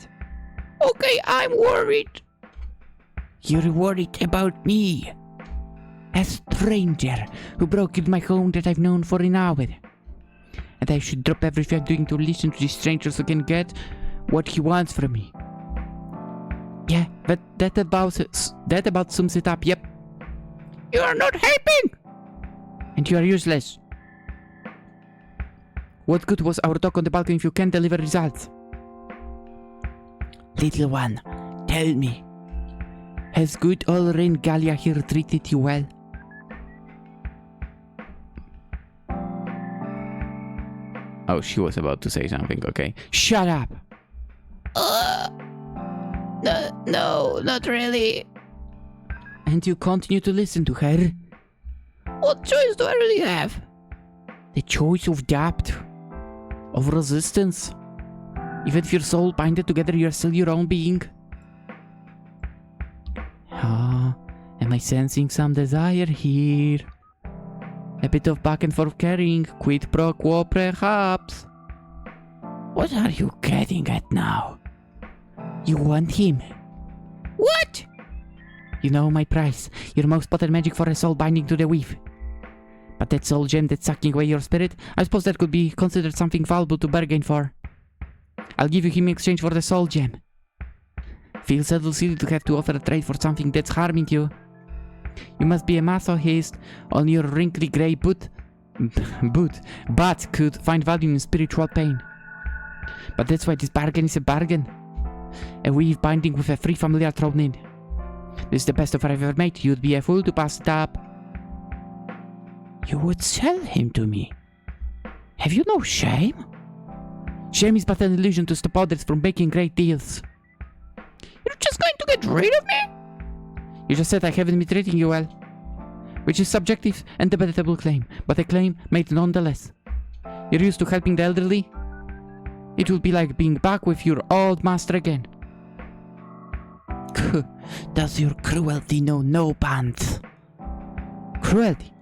Okay, I'm worried. You're worried about me. A stranger who broke into my home that I've known for an hour. And I should drop everything I'm doing to listen to this stranger so I can get what he wants from me. Yeah, but that about sums it up, yep. You are not helping! And you are useless. What good was our talk on the balcony if you can't deliver results? Little one, tell me. Has good old Ren'Py here treated you well? Oh, she was about to say something, okay. Shut up! No, not really. And you continue to listen to her? What choice do I really have? The choice of doubt. Of resistance. Even if your soul binded together, you're still your own being. Ah, am I sensing some desire here? A bit of back and forth carrying, quid pro quo perhaps. What are you getting at now? You want him? What? You know my price. Your most potent magic for a soul binding to the weave. But that soul gem that's sucking away your spirit, I suppose that could be considered something valuable to bargain for. I'll give you him in exchange for the soul gem. Feels a little silly to have to offer a trade for something that's harming you. You must be a masochist on your wrinkly grey but could find value in spiritual pain. But that's why this bargain is a bargain. A weave binding with a free familiar thrown in. This is the best offer I've ever made. You'd be a fool to pass it up. You would sell him to me. Have you no shame? Shame is but an illusion to stop others from making great deals. You're just going to get rid of me? You just said I haven't been treating you well. Which is subjective and debatable claim, but a claim made nonetheless. You're used to helping the elderly? It will be like being back with your old master again. Does your cruelty know no bounds? Cruelty?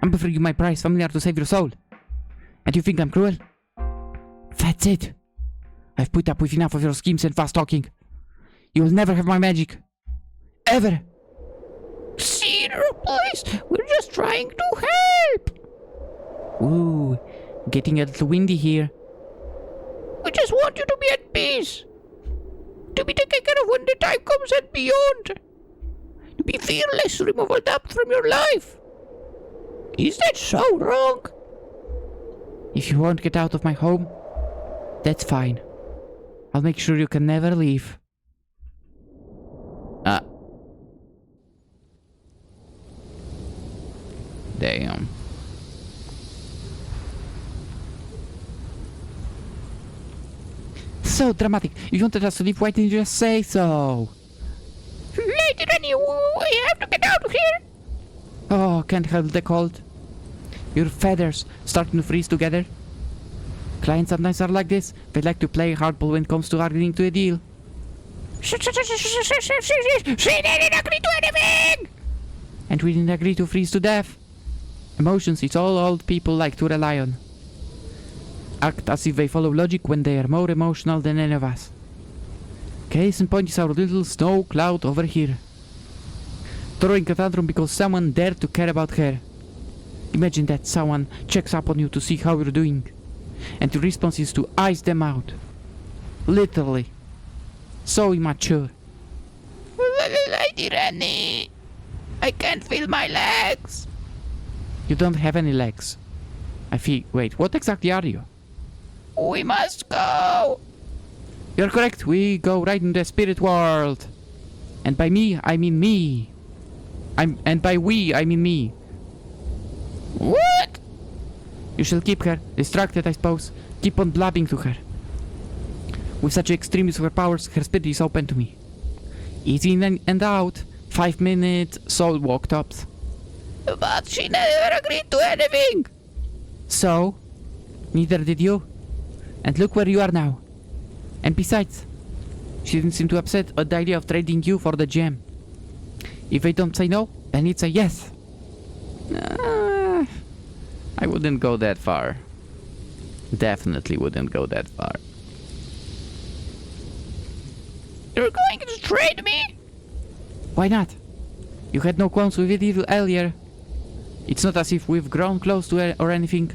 I'm offering you my price, familiar to save your soul. And you think I'm cruel? That's it. I've put up with enough of your schemes and fast talking. You'll never have my magic. Ever. Cedar, please. We're just trying to help. Ooh, getting a little windy here. We just want you to be at peace. To be taken care of when the time comes and beyond. To be fearless, remove all doubt from your life. Is that so wrong? If you won't get out of my home, that's fine. I'll make sure you can never leave. Damn. So dramatic. If you wanted us to leave, why didn't you just say so? have to get out of here! Oh, can't help the cold. Your feathers starting to freeze together. Clients sometimes are like this. They like to play hardball when it comes to agreeing to a deal. She didn't agree to anything! And we didn't agree to freeze to death. Emotions, it's all old people like to rely on. Act as if they follow logic when they are more emotional than any of us. Case in point is our little snow cloud over here. Throwing a tantrum because someone dared to care about her. Imagine that someone checks up on you to see how you're doing. And your response is to ice them out. Literally. So immature. Lady Renny, I can't feel my legs. You don't have any legs. I feel... Wait, what exactly are you? We must go. You're correct, we go right into the spirit world. And by me, I mean me. And by we, I mean me. What? You shall keep her, distracted I suppose. Keep on blabbing to her. With such extreme use of her powers, her spirit is open to me. Easy in and out. 5 minutes, soul walk tops. But she never agreed to anything. So? Neither did you. And look where you are now. And besides, she didn't seem too upset at the idea of trading you for the gem. If I don't say no, then it's a yes. I wouldn't go that far. Definitely wouldn't go that far. You're going to trade me? Why not? You had no qualms with it even earlier. It's not as if we've grown close to her or anything.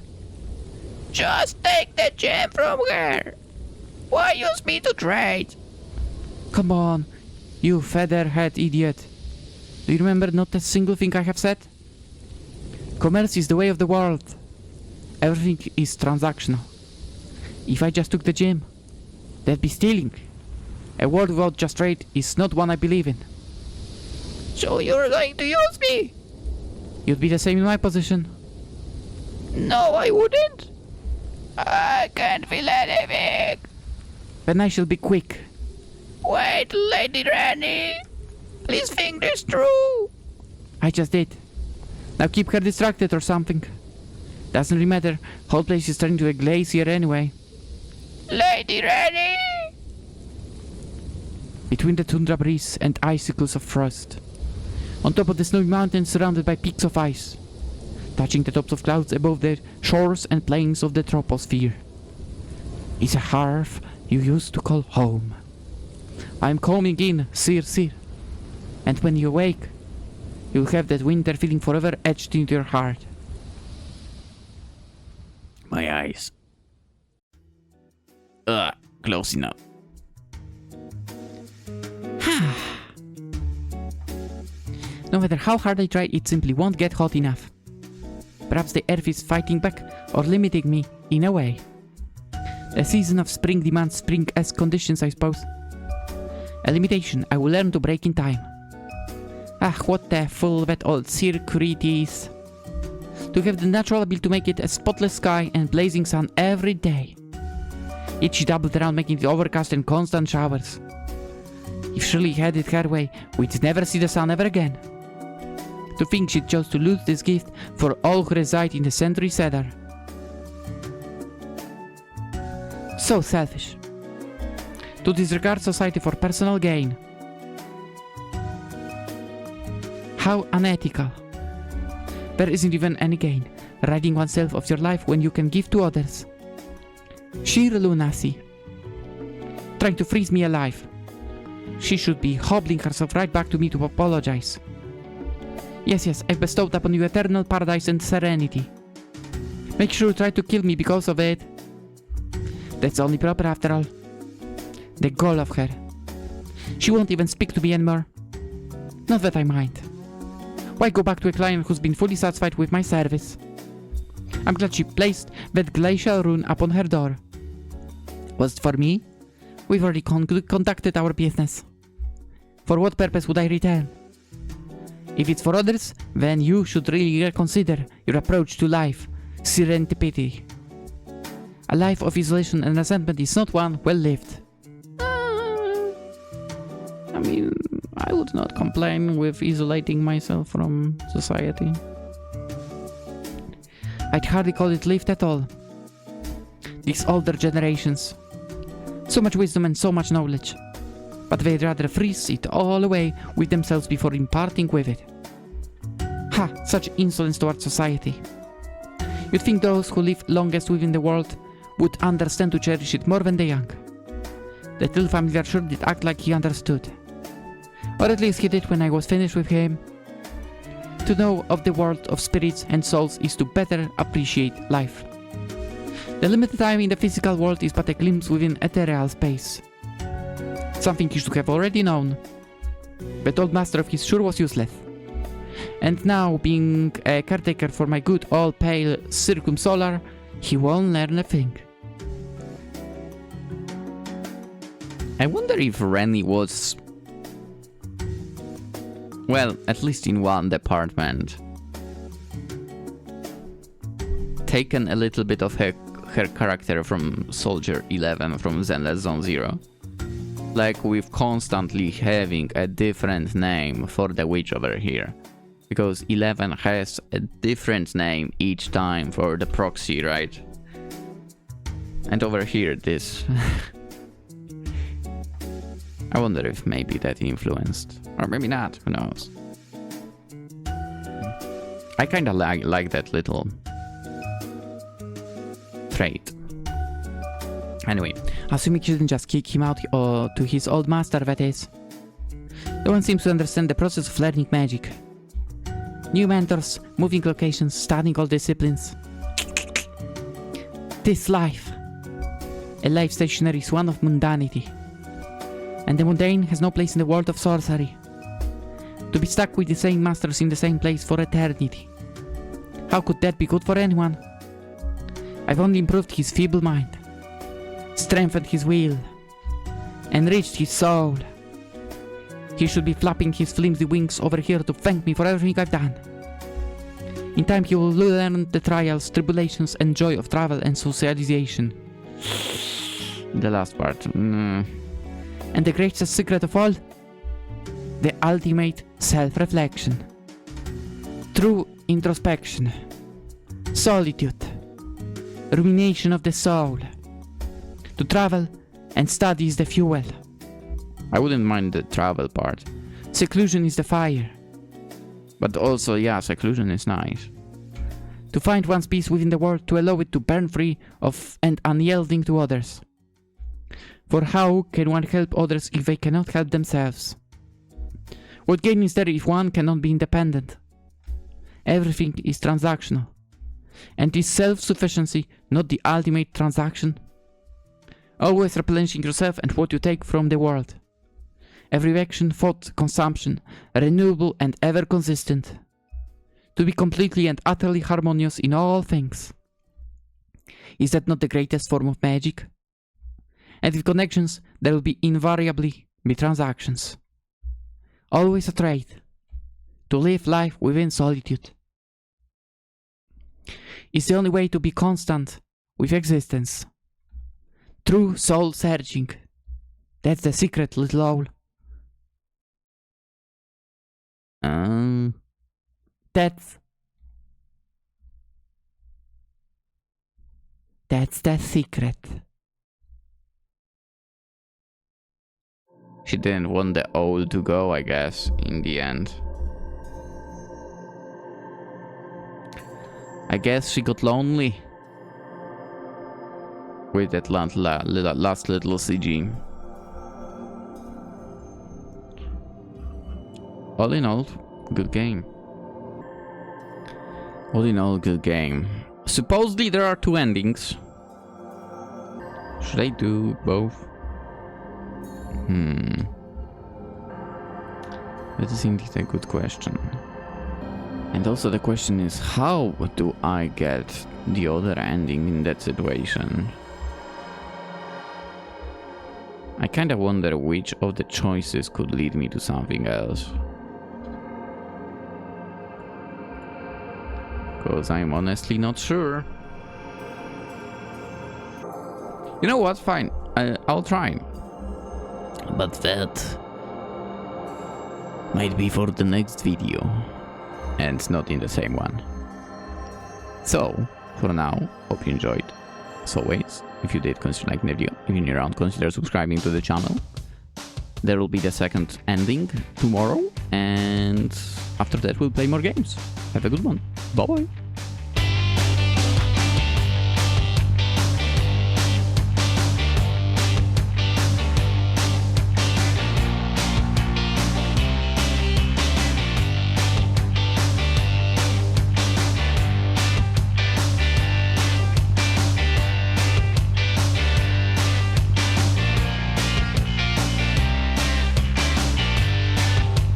Just take the gem from her. Why use me to trade? Come on, you featherhead idiot. Do you remember not a single thing I have said? Commerce is the way of the world. Everything is transactional. If I just took the gem, that'd be stealing. A world without just trade is not one I believe in. So you're going to use me? You'd be the same in my position. No, I wouldn't. I can't feel anything. Then I shall be quick. Wait, Lady Renny. Please think this through. I just did. Now keep her distracted or something. Doesn't really matter. Whole place is turning to a glacier anyway. Lady Renny! Between the tundra breeze and icicles of frost. On top of the snowy mountains surrounded by peaks of ice. Touching the tops of clouds above the shores and plains of the troposphere. Is a hearth you used to call home. I am coming in, Sir. And when you awake, you'll have that winter feeling forever etched into your heart. My eyes. Close enough. No matter how hard I try, it simply won't get hot enough. Perhaps the earth is fighting back or limiting me in a way. The season of spring demands spring-esque conditions, I suppose. A limitation I will learn to break in time. What the fool that old circuit is. To have the natural ability to make it a spotless sky and blazing sun every day. Yet she doubled around making it overcast and constant showers. If Shirley had it her way, we'd never see the sun ever again. To think she chose to lose this gift for all who reside in the Century Cedar. So selfish. To disregard society for personal gain. How unethical. There isn't even any gain, ridding oneself of your life when you can give to others. Sheer lunacy. Trying to freeze me alive. She should be hobbling herself right back to me to apologize. Yes, I've bestowed upon you eternal paradise and serenity. Make sure you try to kill me because of it. That's only proper after all. The gall of her. She won't even speak to me anymore. Not that I mind. Why go back to a client who's been fully satisfied with my service? I'm glad she placed that glacial rune upon her door. Was it for me? We've already conducted our business. For what purpose would I return? If it's for others, then you should really reconsider your approach to life, serendipity. A life of isolation and resentment is not one well lived. I would not complain with isolating myself from society. I'd hardly call it lived at all. These older generations. So much wisdom and so much knowledge. But they'd rather freeze it all away with themselves before imparting with it. Ha! Such insolence towards society. You'd think those who live longest within the world would understand to cherish it more than the young. The little familiar sure did act like he understood. Or at least he did when I was finished with him. To know of the world of spirits and souls is to better appreciate life. The limited time in the physical world is but a glimpse within ethereal space. Something he should have already known. But old master of his sure was useless. And now, being a caretaker for my good old pale circumsolar, he won't learn a thing. I wonder if Renny was... well, at least in one department, taken a little bit of her character from Soldier 11 from Zenless Zone Zero. Like with constantly having a different name for the witch over here. Because 11 has a different name each time for the proxy, right? And over here, this... I wonder if maybe that influenced. Or maybe not, who knows. I kinda like that little trait. Anyway, assuming you didn't just kick him out to his old master, that is. No one seems to understand the process of learning magic. New mentors, moving locations, studying all disciplines. This life. A life stationary is one of mundanity. And the mundane has no place in the world of sorcery. To be stuck with the same masters in the same place for eternity. How could that be good for anyone? I've only improved his feeble mind, strengthened his will, enriched his soul. He should be flapping his flimsy wings over here to thank me for everything I've done. In time he will learn the trials, tribulations, and joy of travel and socialization. The last part. And the greatest secret of all? The ultimate self-reflection. True introspection. Solitude. Rumination of the soul. To travel and study is the fuel. I wouldn't mind the travel part. Seclusion is the fire. But also, yeah, seclusion is nice. To find one's peace within the world, to allow it to burn free of and unyielding to others. For how can one help others if they cannot help themselves? What gain is there if one cannot be independent? Everything is transactional. And is self-sufficiency not the ultimate transaction? Always replenishing yourself and what you take from the world. Every action, thought, consumption, renewable and ever consistent. To be completely and utterly harmonious in all things. Is that not the greatest form of magic? And with connections, there will be invariably be transactions. Always a trade. To live life within solitude. Is the only way to be constant with existence. True soul searching. That's the secret, little owl. That's the secret. She didn't want the owl to go, I guess, in the end. I guess she got lonely with that last little CG. All in all, good game. All in all, good game. Supposedly there are 2 endings. Should I do both? That is indeed a good question. And also the question is, how do I get the other ending in that situation? I kinda wonder which of the choices could lead me to something else. Because I'm honestly not sure. You know what? Fine. I'll try. But that might be for the next video, and not in the same one. So, for now, hope you enjoyed. As always, if you did, consider liking the video. If you're new around, consider subscribing to the channel. There will be the second ending tomorrow, and after that we'll play more games. Have a good one. Bye-bye.